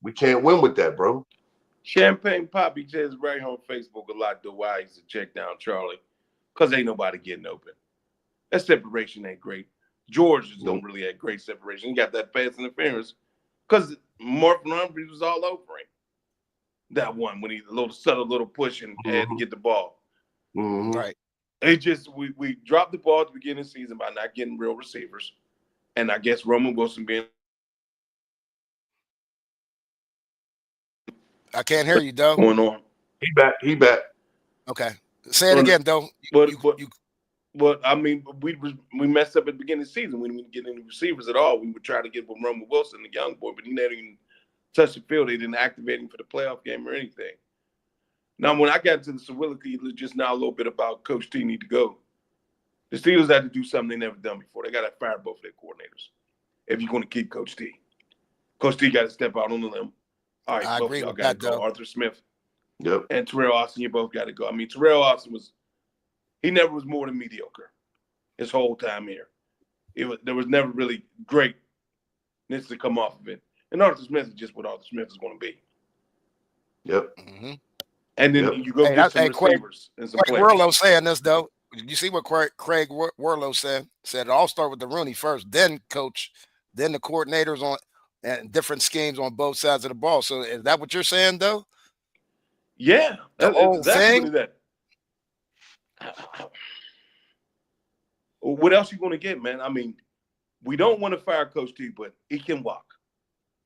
We can't win with that, bro. Champagne Poppy says right on Facebook a lot, though, why I used to check down Charlie. Because ain't nobody getting open. That separation ain't great. George just don't really have great separation. He got that pass interference because Marvin Humphrey was all over him. That one when he a little subtle little push and had to get the ball. Right. It just we dropped the ball at the beginning of the season by not getting real receivers. And I guess Roman Wilson being I can't hear you, though. going on. He back. Okay. Say it again, though. But I mean, we messed up at the beginning of the season. We didn't get any receivers at all. We would try to get with Roman Wilson, the young boy, but he never even touched the field. They didn't activate him for the playoff game or anything. Now, when I got to the soliloquy, it was just now a little bit about Coach T need to go. The Steelers had to do something they never done before. They got to fire both of their coordinators if you're going to keep Coach T. Coach T got to step out on the limb. All right, I both agree y'all with got to that, go. though. Arthur Smith Yep. and Terrell Austin, you both got to go. I mean, Terrell Austin he never was more than mediocre his whole time here. There was never really greatness to come off of it. And Arthur Smith is just what Arthur Smith is going to be. Yep. Mm-hmm. And then you go get some receivers and some Craig Worlow saying this, though. You see what Craig Worlow said? Said it all start with the Rooney first, then coach, then the coordinators on and different schemes on both sides of the ball. So is that what you're saying, though? Yeah. The whole thing? What else you going to get, man? I mean, we don't want to fire Coach T, but he can walk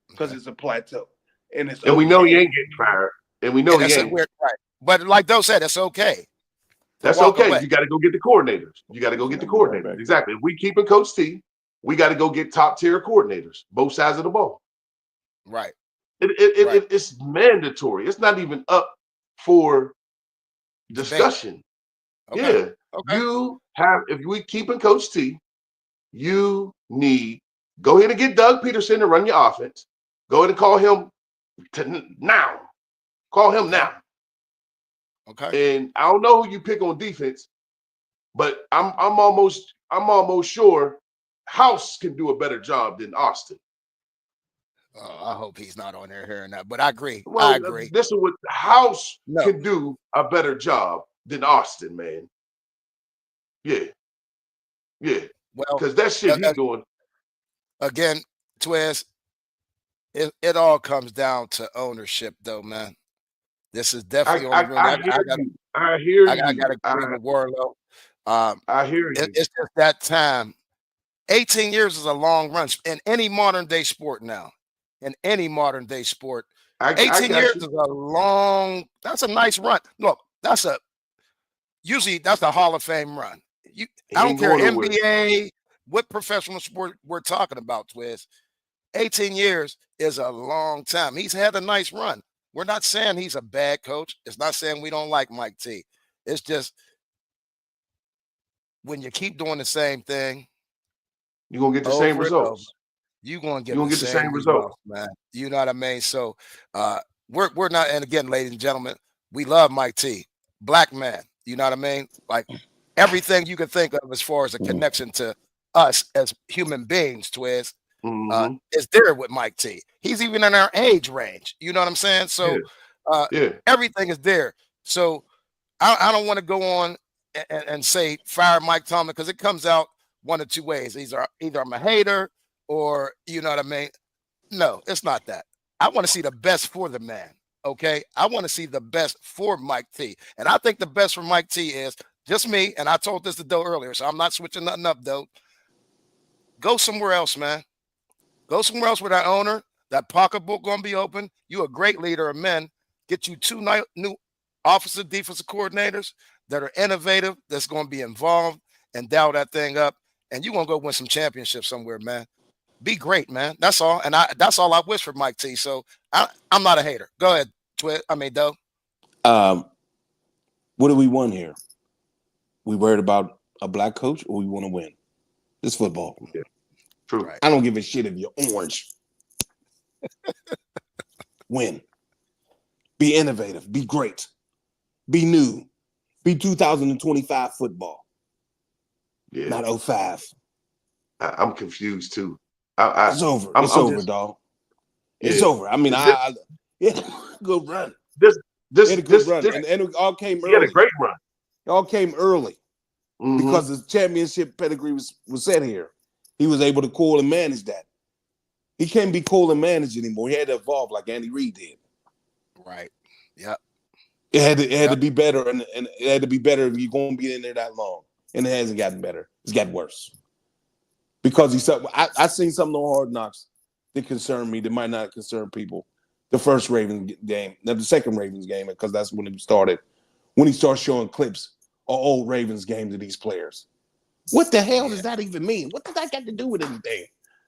because it's a plateau. And we know he ain't getting fired. And we know he ain't. Right. But like Doe said, it's okay. That's okay. You got to go get the coordinators. Exactly. If we keeping Coach T, we got to go get top tier coordinators, both sides of the ball. Right. It's mandatory. It's not even up for discussion. Okay. Yeah. Okay. If we keeping Coach T, you need go ahead and get Doug Peterson to run your offense. Go ahead and call him now. Call him now. Okay. And I don't know who you pick on defense, but I'm almost sure House can do a better job than Austin. I hope he's not on there hearing that, but I agree. Well, I agree. This is what House can do a better job than Austin, man. Yeah. Well, because that shit he's doing. Again, Twiz, it all comes down to ownership, though, man. This is definitely on the room. I hear you. I got to agree with Warlow. I hear you. It's just that time. 18 years is a long run in any modern day sport now. In any modern day sport, 18 years is that's a nice run. Look, usually that's a Hall of Fame run. I don't care NBA, what professional sport we're talking about, Twiz. 18 years is a long time. He's had a nice run. We're not saying he's a bad coach. It's not saying we don't like Mike T. It's just when you keep doing the sime thing, you're going to get the same results. You're going to get the same results, man. You know what I mean? So we're not, and again, ladies and gentlemen, we love Mike T. Black man, you know what I mean? Like everything you can think of as far as a connection to us as human beings, Twiz, is there with Mike T. He's even in our age range. You know what I'm saying? So everything is there. So I don't want to go on and say fire Mike Tomlin because it comes out one of two ways. Either I'm a hater or, you know what I mean? No, it's not that. I want to see the best for the man, okay? I want to see the best for Mike T. And I think the best for Mike T is just me, and I told this to Doe earlier, so I'm not switching nothing up, Doe. Go somewhere else, man. Go somewhere else with that owner. That pocketbook going to be open. You're a great leader of men. Get you 2 new offensive defensive coordinators that are innovative, that's going to be involved and dial that thing up. And you're going to go win some championships somewhere, man. Be great, man. That's all. And that's all I wish for Mike T. So I'm not a hater. Go ahead, Doe. What do we want here? We worried about a black coach or we want to win? This football. Yeah. True. I don't give a shit if you're orange. Win. Be innovative. Be great. Be new. Be 2025 football. Yeah. Not 05. I'm confused too. It's over. It's over, dog. It's over. I mean, good run. He had a good run. And it all came early. He had a great run. It all came early because the championship pedigree was set here. He was able to call and manage that. He can't be called and managed anymore. He had to evolve like Andy Reid did. Right. Yep. It had to be better, and it had to be better if you're going to be in there that long. And it hasn't gotten better. It's gotten worse. Because I seen something on Hard Knocks that concerned me that might not concern people. The first Ravens game, the second Ravens game, because that's when it started. When he started showing clips of old Ravens games of these players. What the hell does that even mean? What does that got to do with anything?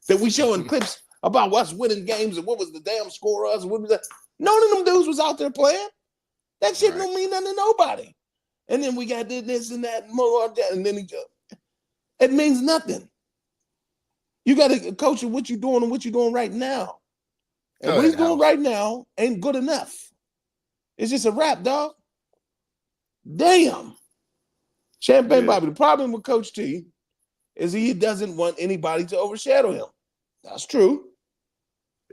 That we showing clips about us winning games and what was the damn score of us? What was that? None of them dudes was out there playing. That shit don't mean nothing to nobody. And then we got this and that and more of that, and then it means nothing. You got to coach him what you're doing and what you're doing right now. And what he's doing right now ain't good enough. It's just a wrap, dog. Damn. Champagne Bobby. The problem with Coach T is he doesn't want anybody to overshadow him. That's true.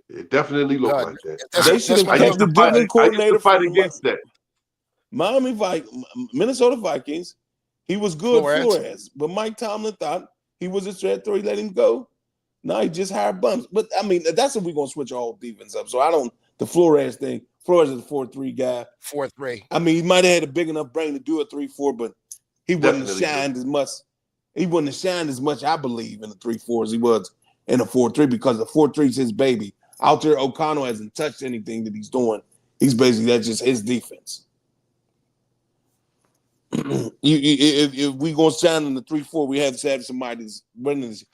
It definitely looked like that. They should have kept the different coordinator fight against that. Minnesota Vikings. He was good Flores, but Mike Tomlin thought he was a threat, so he let him go. Now he just hired bums. But I mean, that's if we're gonna switch our whole defense up. So the Flores thing. Flores is a 4-3 guy. 4-3. I mean, he might have had a big enough brain to do a 3-4, but he wouldn't have shined as much. He wouldn't have shined as much, I believe, in the 3-4 as he was in a 4-3 because the 4-3 is his baby. Out there, O'Connell hasn't touched anything that he's doing. He's basically, that's just his defense. If we gonna shine in the 3-4, we have to have somebody that's running this.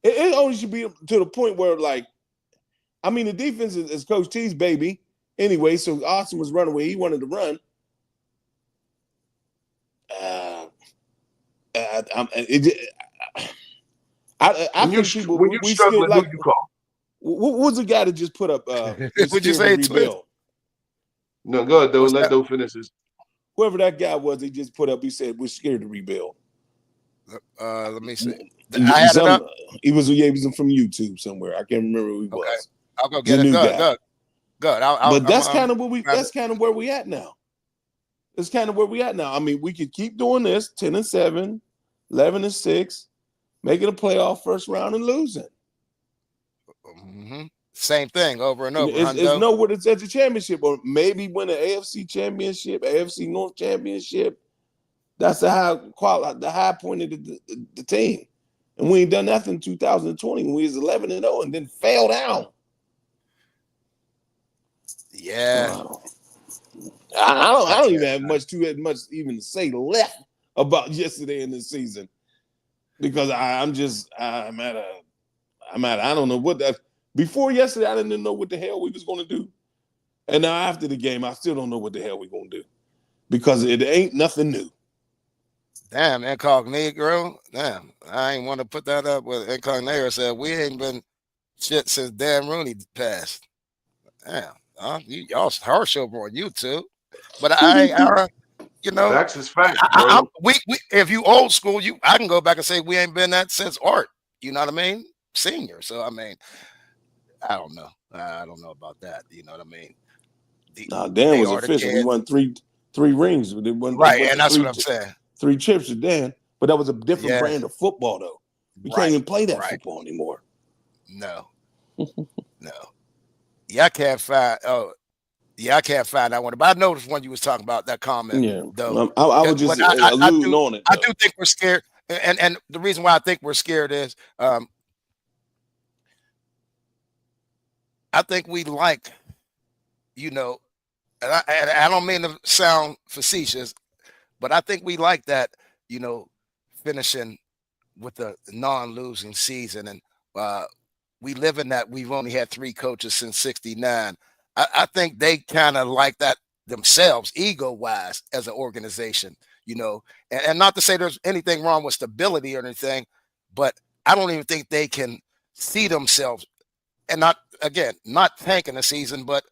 It only should be to the point where, like, I mean, the defense is Coach T's baby anyway. So Austin was running where he wanted to run. I think people when you're struggling, like, who you call? What was the guy that just put up? Would you say rebuild? No, go ahead, though. Let those finish this. Whoever that guy was, he just put up. He said we're scared to rebuild. Let me see. I had it up. He was from YouTube somewhere. I can't remember who he was. I'll go get it. Good. But that's kind of where we at now. It's kind of where we at now. I mean, we could keep doing this 10-7, 11-6, making a playoff first round and losing. Same thing over and over. It's nowhere it's at the championship, or maybe win an AFC championship, AFC North championship. That's the high point of the team. And we ain't done nothing in 2020 when we was 11-0 and then fell down. Yeah. I don't even have much even to say left about yesterday in the season because I'm at I don't know what that. Before yesterday, I didn't know what the hell we was going to do, and now after the game, I still don't know what the hell we're going to do because it ain't nothing new. Damn, Incognito. Damn, I ain't want to put that up with Incognito. Said we ain't been shit since Dan Rooney passed. Damn, y'all harsh over on YouTube, but facts is facts. We if you old school, I can go back and say we ain't been that since Art. You know what I mean? Senior. So I mean, I don't know. I don't know about that. You know what I mean? Dan was official. He won three rings. Right, and that's what I'm saying. 3 chips with Dan, but that was a different brand of football, though. We can't even play that football anymore. No. I can't find. I can't find that one. But I noticed when you was talking about that comment. Yeah, though. I was just alluding on it. I do think we're scared, and the reason why I think we're scared is, I think we like, and I don't mean to sound facetious, but I think we like that, finishing with a non-losing season. And we live in that. We've only had 3 coaches since '69. I think they kind of like that themselves, ego-wise, as an organization, and not to say there's anything wrong with stability or anything, but I don't even think they can see themselves. And not again, not tanking the season, but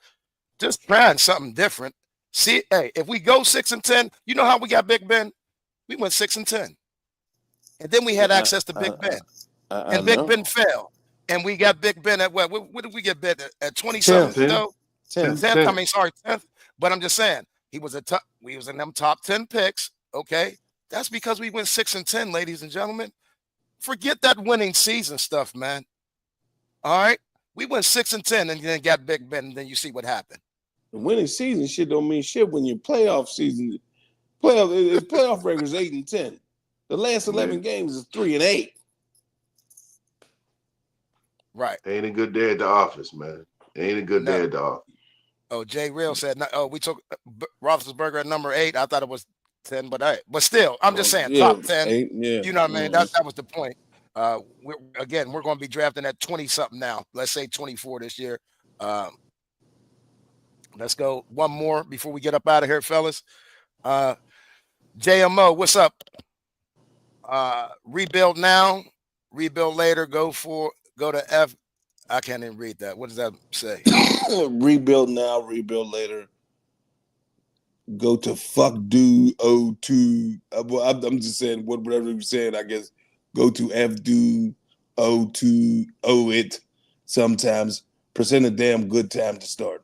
just trying something different. See, hey, if we go 6-10, you know how we got Big Ben? We went 6-10. And then we had access to Big Ben. And Big Ben fell. And we got Big Ben at what? What did we get Ben at 20-something? 10th. I mean, sorry, 10th. But I'm just saying, we was in them top 10 picks. Okay. That's because we went 6-10, ladies and gentlemen. Forget that winning season stuff, man. All right. We went 6-10 and then got Big Ben, and then you see what happened. The winning season shit don't mean shit when your playoff season, playoff record is 8-10. The last 11 games is 3-8. Right. Ain't a good day at the office, man. Ain't a good day at the office. Oh, Jay Real said, we took Roethlisberger at number 8. I thought it was 10, but still, I'm just saying, top 10. 8, yeah. You know what I mean? That was the point. We're going to be drafting at 20-something now. Let's say 24 this year. Let's go one more before we get up out of here, fellas. JMO, what's up? Rebuild now, rebuild later, go to F. I can't even read that. What does that say? Rebuild now, rebuild later. Go to fuck do O2. I'm just saying whatever you're saying, I guess. Go to F do O2 O it sometimes. Present a damn good time to start.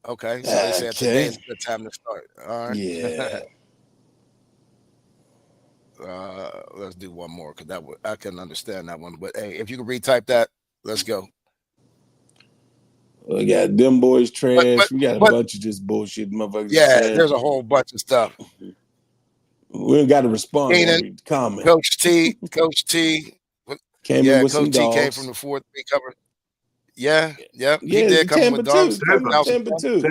Okay, so they said today is a good time to start. All right. Yeah. Let's do one more because I can understand that one. But hey, if you can retype that, let's go. We got them boys trash. We got a bunch of just bullshit motherfuckers. Yeah, there's a whole bunch of stuff. We ain't got to respond to every comment. Coach T. Came in with Coach some T dogs. came from the 4-3 cover. Yeah. He did come with dogs. Tampa too.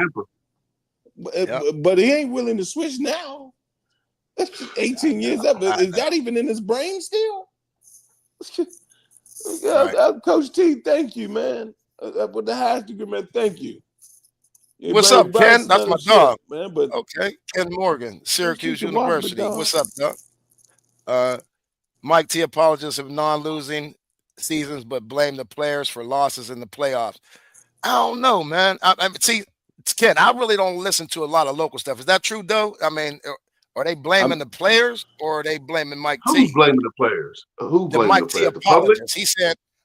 But he ain't willing to switch now. That's 18 years up. Is that even in his brain still? Coach T, thank you, man. With the highest degree, man, thank you. What's up, Ken? That's my dog, man. But okay, Ken Morgan, Syracuse University. What's up, dog? Mike T apologizes of non-losing seasons, but blame the players for losses in the playoffs. I don't know, man. I see, Ken, I really don't listen to a lot of local stuff. Is that true, though? I mean, are they blaming the players or are they blaming Mike T? Who's blaming the players? Who blaming Mike the T players? The public?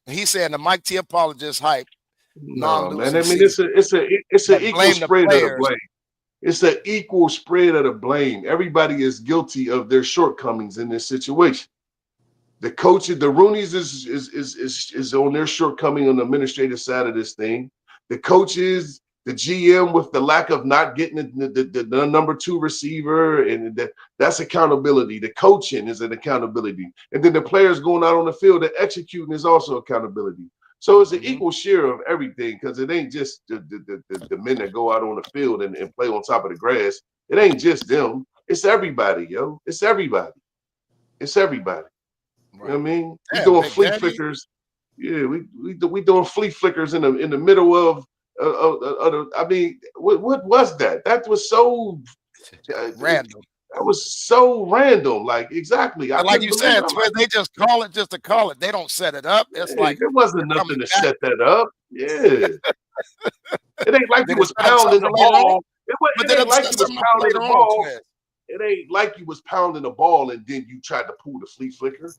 He said the Mike T apologist hype. No, man. I mean, it's an equal spread of the blame. It's an equal spread of the blame. Everybody is guilty of their shortcomings in this situation. The coaches, the Roonies is on their shortcoming on the administrative side of this thing. The coaches, the GM with the lack of not getting the number 2 receiver, and that's accountability. The coaching is an accountability. And then the players going out on the field and executing is also accountability. So it's an equal share of everything because it ain't just the men that go out on the field and play on top of the grass. It ain't just them. It's everybody, yo. It's everybody. It's everybody. You know what I mean? We doing flea flickers. Yeah, we doing flea flickers in the middle of I mean, what was that? That was so random. That was so random. Like, exactly. Like you said, they just call it just to call it. They don't set it up. It's like there wasn't nothing to set that up. Yeah. It ain't like you was pounding the ball. It ain't like you was pounding the ball. It ain't like you was pounding the ball and then you tried to pull the flea flicker.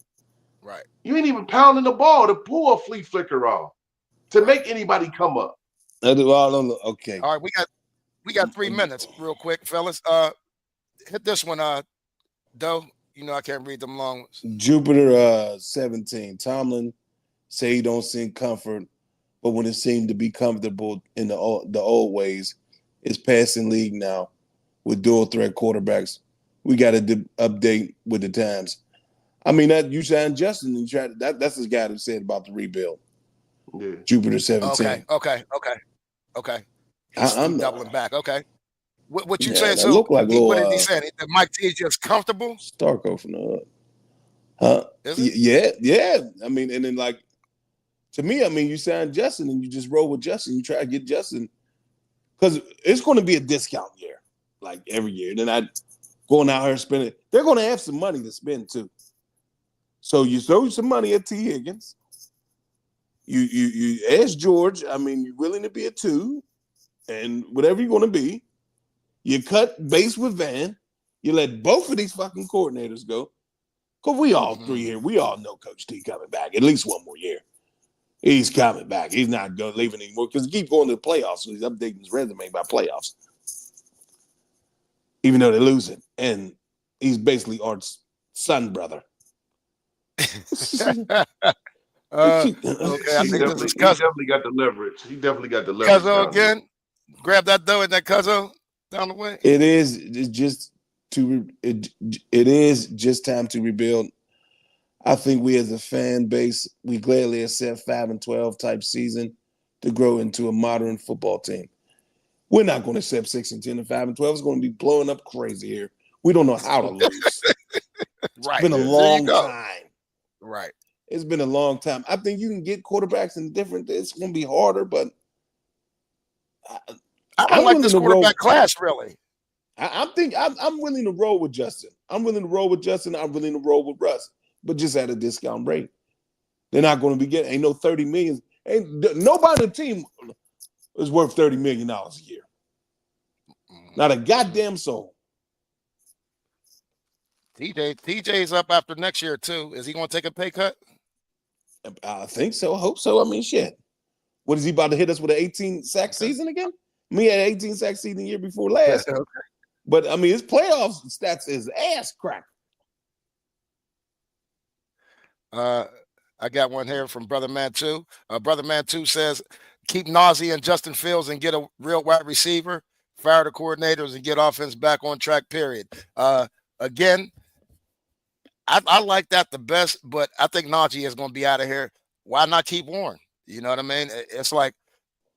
Right. You ain't even pounding the ball to pull a flea flicker off to make anybody come up. Okay. All right, we got 3 minutes, real quick, fellas. Hit this one, Doe. You know I can't read them long ones. Jupiter 17. Tomlin say he don't seem comfort, but when it seemed to be comfortable in the old ways, it's passing league now with dual threat quarterbacks. We got to update with the times. I mean, that you signed Justin and that's the guy who said about the rebuild. Yeah. Jupiter 17. Okay. He's doubling back. Okay. What you saying? So look like what did he say? That Mike T is just comfortable? Starco from the hood. Huh? Yeah. I mean, and then like to me, I mean, you signed Justin and you just roll with Justin. You try to get Justin because it's going to be a discount year, like every year. Then I going out here spending. They're going to have some money to spend too. So you throw some money at T. Higgins. You ask George. I mean, you're willing to be a 2, and whatever you're going to be. You cut base with Van. You let both of these fucking coordinators go. Because we all three here, we all know Coach T coming back at least one more year. He's coming back. He's not going to leave anymore because he keeps going to the playoffs. So he's updating his resume by playoffs. Even though they're losing. And he's basically Art's son brother. Okay, I think this is he definitely got the leverage. He definitely got the leverage. Cuzzo again. Grab that dough and that Cuzzo down the way. It is just time to rebuild. I think we as a fan base, we gladly accept 5-12 type season to grow into a modern football team. We're not going to accept 6-10 and 5-12. It's going to be blowing up crazy here. We don't know how to lose. Right. It's been a long time. Right. It's been a long time. I think you can get quarterbacks in different. It's going to be harder, but I don't like this quarterback class, really. I'm willing to roll with Justin. I'm willing to roll with Russ, but just at a discount rate. They're not going to be getting. Ain't no $30 million. Ain't nobody on the team is worth $30 million a year. Not a goddamn soul. TJ's up after next year too. Is he going to take a pay cut? I think so. I hope so. I mean, shit. What is he about to hit us with an 18 sack season again? Me had 18 sack season the year before last. Okay. But I mean, his playoff stats is ass crack. I got one here from Brother Man 2. Brother Man 2 says, keep Najee and Justin Fields and get a real wide receiver, fire the coordinators and get offense back on track, period. Again, I like that the best, but I think Najee is going to be out of here. Why not keep Warren? You know what I mean? It's like,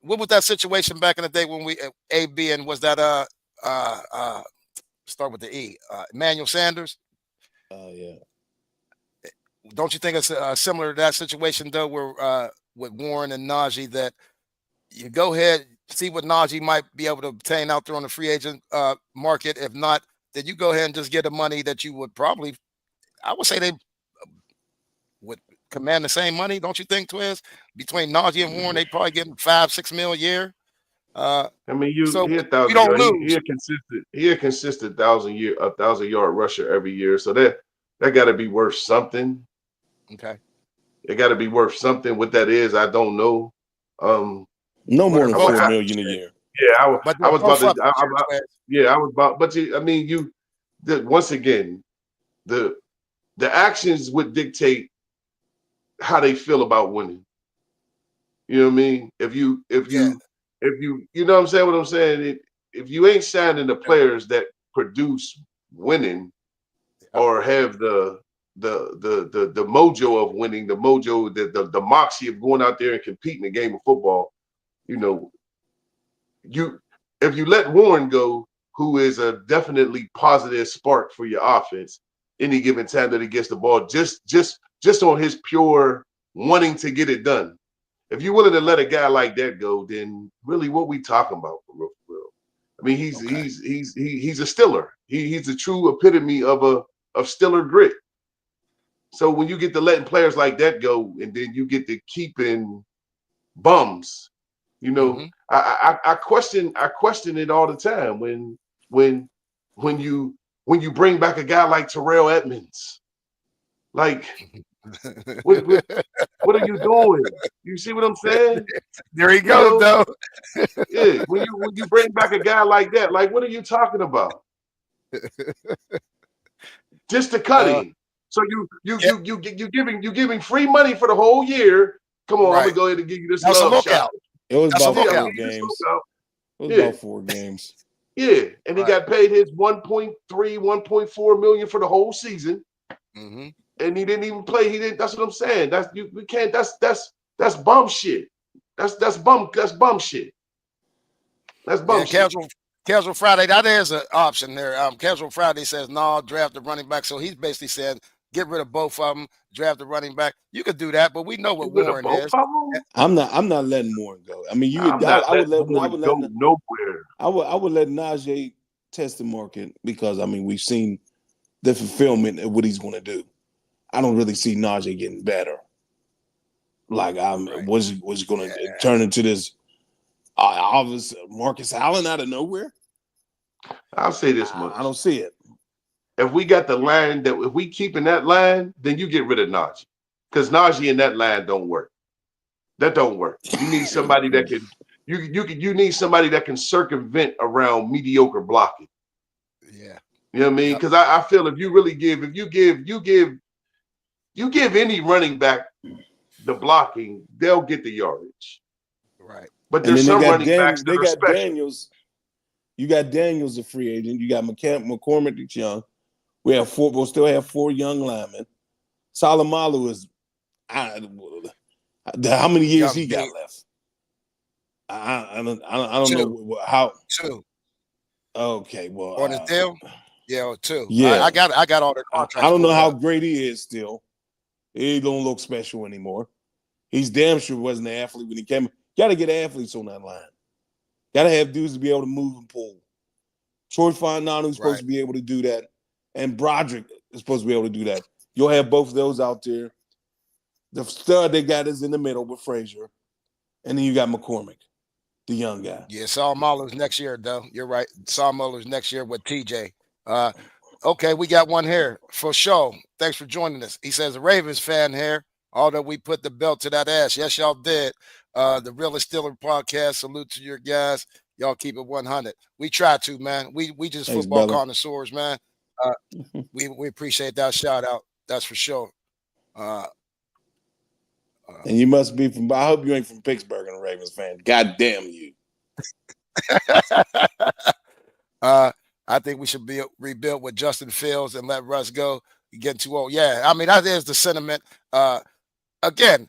what was that situation back in the day when we AB and was that start with the E, Emmanuel Sanders? Yeah. Don't you think it's similar to that situation though, where with Warren and Najee, that you go ahead, see what Najee might be able to obtain out there on the free agent market. If not, then you go ahead and just get the money that you would probably, I would say they would command the same money. Don't you think, Twiz? Between Najee and Warren, they probably getting $5-6 million a year. I mean, you don't lose. He a consistent 1,000-yard rusher every year. So that got to be worth something. Okay. It got to be worth something. What that is, I don't know. No more than $4 million a year. Yeah, I was about to. I was about. But I mean, once again, the actions would dictate how they feel about winning. You know what I mean? If you you know what I'm saying? What I'm saying? If you ain't signing the players that produce winning or have the mojo of winning, the mojo, the moxie of going out there and competing a game of football, you know, if you let Warren go, who is a definitely positive spark for your offense any given time that he gets the ball, just on his pure wanting to get it done. If you're willing to let a guy like that go, then really what we talking about for real? I mean, he's a Stiller. He's a true epitome of Stiller grit. So when you get to letting players like that go, and then you get to keeping bums, you know, I question it all the time when you bring back a guy like Terrell Edmonds. Like, what are you doing? You see what I'm saying? There he goes, though. Yeah, when you bring back a guy like that, like, what are you talking about? Just to cut him. So you giving free money for the whole year. Come on, I'm gonna go ahead and give you this love shot. It was about 4 games. It was about 4 games. Yeah, and he got paid his 1.3, 1.4 million for the whole season. Mm-hmm. And he didn't even play. He didn't. That's what I'm saying. We can't. That's bum shit. That's bum shit. That's bum shit. Casual Friday. That is an option there. Casual Friday says no, draft the running back. So he's basically saying get rid of both of them, draft the running back. You could do that, but we know what Warren is. I'm not letting Warren go. I mean, I would let nowhere. I would let Najee test the market because I mean we've seen the fulfillment of what he's going to do. I don't really see Najee getting better. Like, Right. was going to turn into this obvious Marcus Allen out of nowhere? I'll say this much. I don't see it. If we got the line if we keep in that line, then you get rid of Najee. Because Najee in that line don't work. That don't work. You need somebody that can you need somebody that can circumvent around mediocre blocking. Yeah. You know what I mean? Because I feel if you give any running back the blocking, they'll get the yardage. Right. But there's some running backs that they are got special. Daniels. You got Daniels, a free agent. You got McCormick, that's young. We'll still have 4 young linemen. Salomalu is how many years he got left? I don't know how. 2. Okay, well, on his deal. Yeah, 2. Yeah, I got all the contracts. I don't know how great he is still. He don't look special anymore. He's damn sure wasn't an athlete when he came. Got to get athletes on that line. Got to have dudes to be able to move and pull. Troy Fontanel's supposed to be able to do that, and Broderick is supposed to be able to do that. You'll have both of those out there. The stud they got is in the middle with Frazier, and then you got McCormick, the young guy. Yeah, Saul Muller's next year, though. You're right. Saul Muller's next year with TJ. Okay, we got one here for sure. Thanks for joining us. He says, a Ravens fan here, although we put the belt to that ass. Yes, y'all did. The Realest Steeler podcast. Salute to your guys. Y'all keep it 100. We try to, man. We just Thanks, football brother. connoisseurs, man. We appreciate that shout out. That's for sure. And you must be from. I hope you ain't from Pittsburgh and a Ravens fan. God damn you. I think we should be rebuilt with Justin Fields and let Russ go. You're getting too old. Yeah, I mean, that is the sentiment. Again,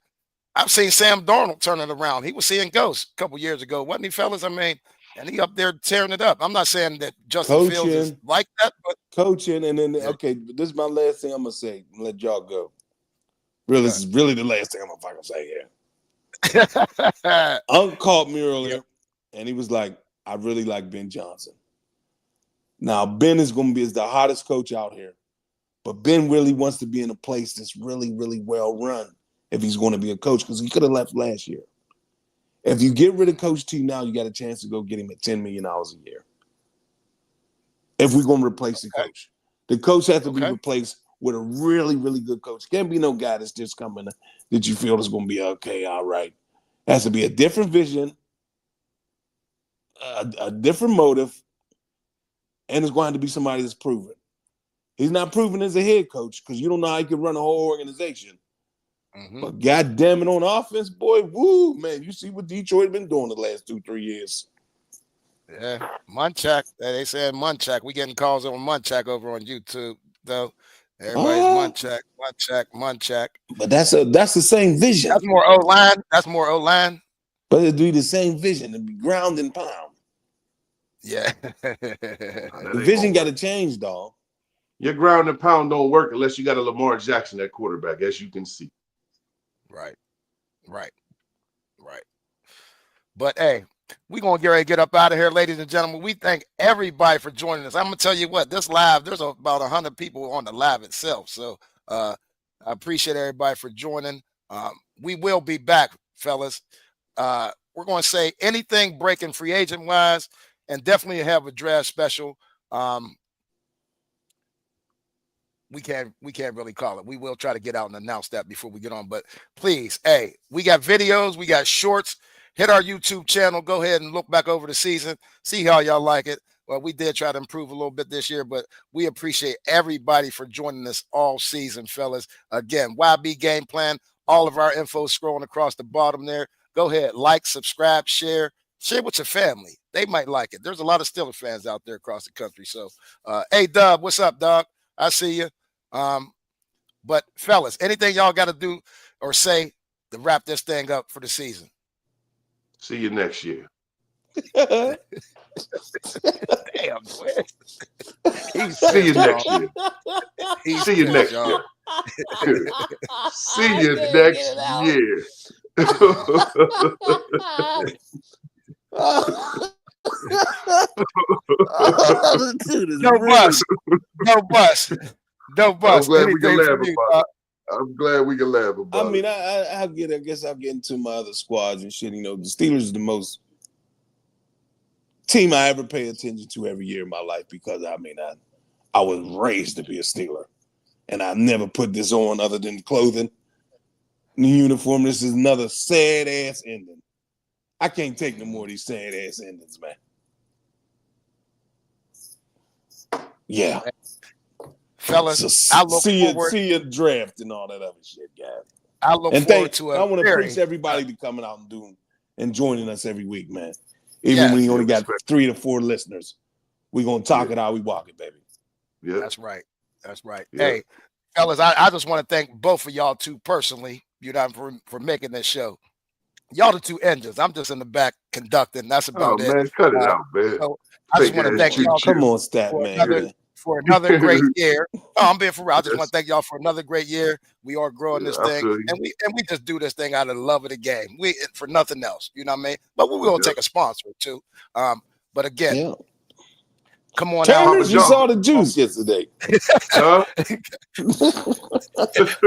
I've seen Sam Darnold turn it around. He was seeing ghosts a couple years ago, wasn't he, fellas? I mean, and he up there tearing it up. I'm not saying that Justin Fields is like that, but coaching, and then okay, this is my last thing I'm gonna say. Let y'all go. Really, this is really the last thing I'm gonna fucking say here. Unc called me earlier, and he was like, "I really like Ben Johnson." Now, Ben is the hottest coach out here, but Ben really wants to be in a place that's really, really well run if he's going to be a coach, because he could have left last year. If you get rid of Coach T now, you got a chance to go get him at $10 million a year. If we're going to replace the coach has to be replaced with a really, really good coach. Can't be no guy that's just coming that you feel is going to be okay, all right. It has to be a different vision, a different motive, and it's going to be somebody that's proven. He's not proven as a head coach because you don't know how he can run a whole organization. Mm-hmm. But God damn it, on offense, boy, woo, man, you see what Detroit been doing the last 2-3 years. Yeah, Munchak. They said Munchak. We getting calls on Munchak over on YouTube, though. Everybody's Munchak. But that's the same vision. That's more O-line. But it'd be the same vision. It'd be ground and pound. Yeah. The vision got to change, dog. Your ground and pound don't work unless you got a Lamar Jackson at quarterback, as you can see. Right. But hey, we're going to get up out of here, ladies and gentlemen. We thank everybody for joining us. I'm going to tell you what, this live, there's about 100 people on the live itself. So I appreciate everybody for joining. We will be back, fellas. We're going to say anything breaking free agent wise, and definitely have a draft special. We can't really call it. We will try to get out and announce that before we get on. But please, hey, we got videos, we got shorts. Hit our YouTube channel. Go ahead and look back over the season. See how y'all like it. Well, we did try to improve a little bit this year, but we appreciate everybody for joining us all season, fellas. Again, YB Game Plan. All of our info scrolling across the bottom there. Go ahead, like, subscribe, share with your family. They might like it. There's a lot of Steelers fans out there across the country. So, hey, Dub, what's up, dog? I see you. But fellas, anything y'all got to do or say to wrap this thing up for the season? See you next year. Damn, see you next year. See you next year. See you next year. No bus. I'm glad we can laugh about it. I'm glad we can laugh about I mean, it. I guess I'll get into my other squads and shit. You know, the Steelers is the most team I ever pay attention to every year in my life because I was raised to be a Steeler, and I never put this on other than clothing, the uniform. This is another sad ass ending. I can't take no more of these sad ass endings, man. Yeah. Fellas, So I look forward. See you draft and all that other shit, guys. I look And forward to I want to very, appreciate everybody to coming out and joining us every week, man. Even Yes. when you only got respect. 3 to 4 listeners, we're gonna talk it how we walk it, baby. Yeah, That's right. That's right. Yeah. Hey, fellas, I just want to thank both of y'all too personally, you know, for making this show. Y'all the two engines. I'm just in the back conducting. That's oh about it. man, cut it out, man. So I just want to thank y'all Come on, stat for man. another great year. Oh, I'm being for real. I just Yes. want to thank y'all for another great year. We are growing this I thing, feel you. and we just do this thing out of the love of the game. We for nothing else, you know what I mean? But we will take a sponsor too. But again, Yeah. come on Turners, out. you saw the juice yesterday. Huh?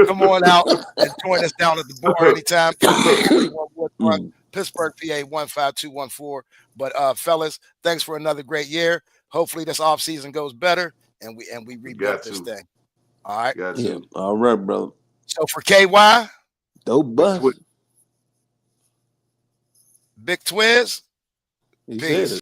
Come on out and join us down at the bar anytime. 41 Woodfront, Pittsburgh, PA 15214. But fellas, thanks for another great year. Hopefully this offseason goes better and we rebuild this thing. All right. Yeah. All right, brother. So for KY, Dope bus. Big Twiz, He peace. said it.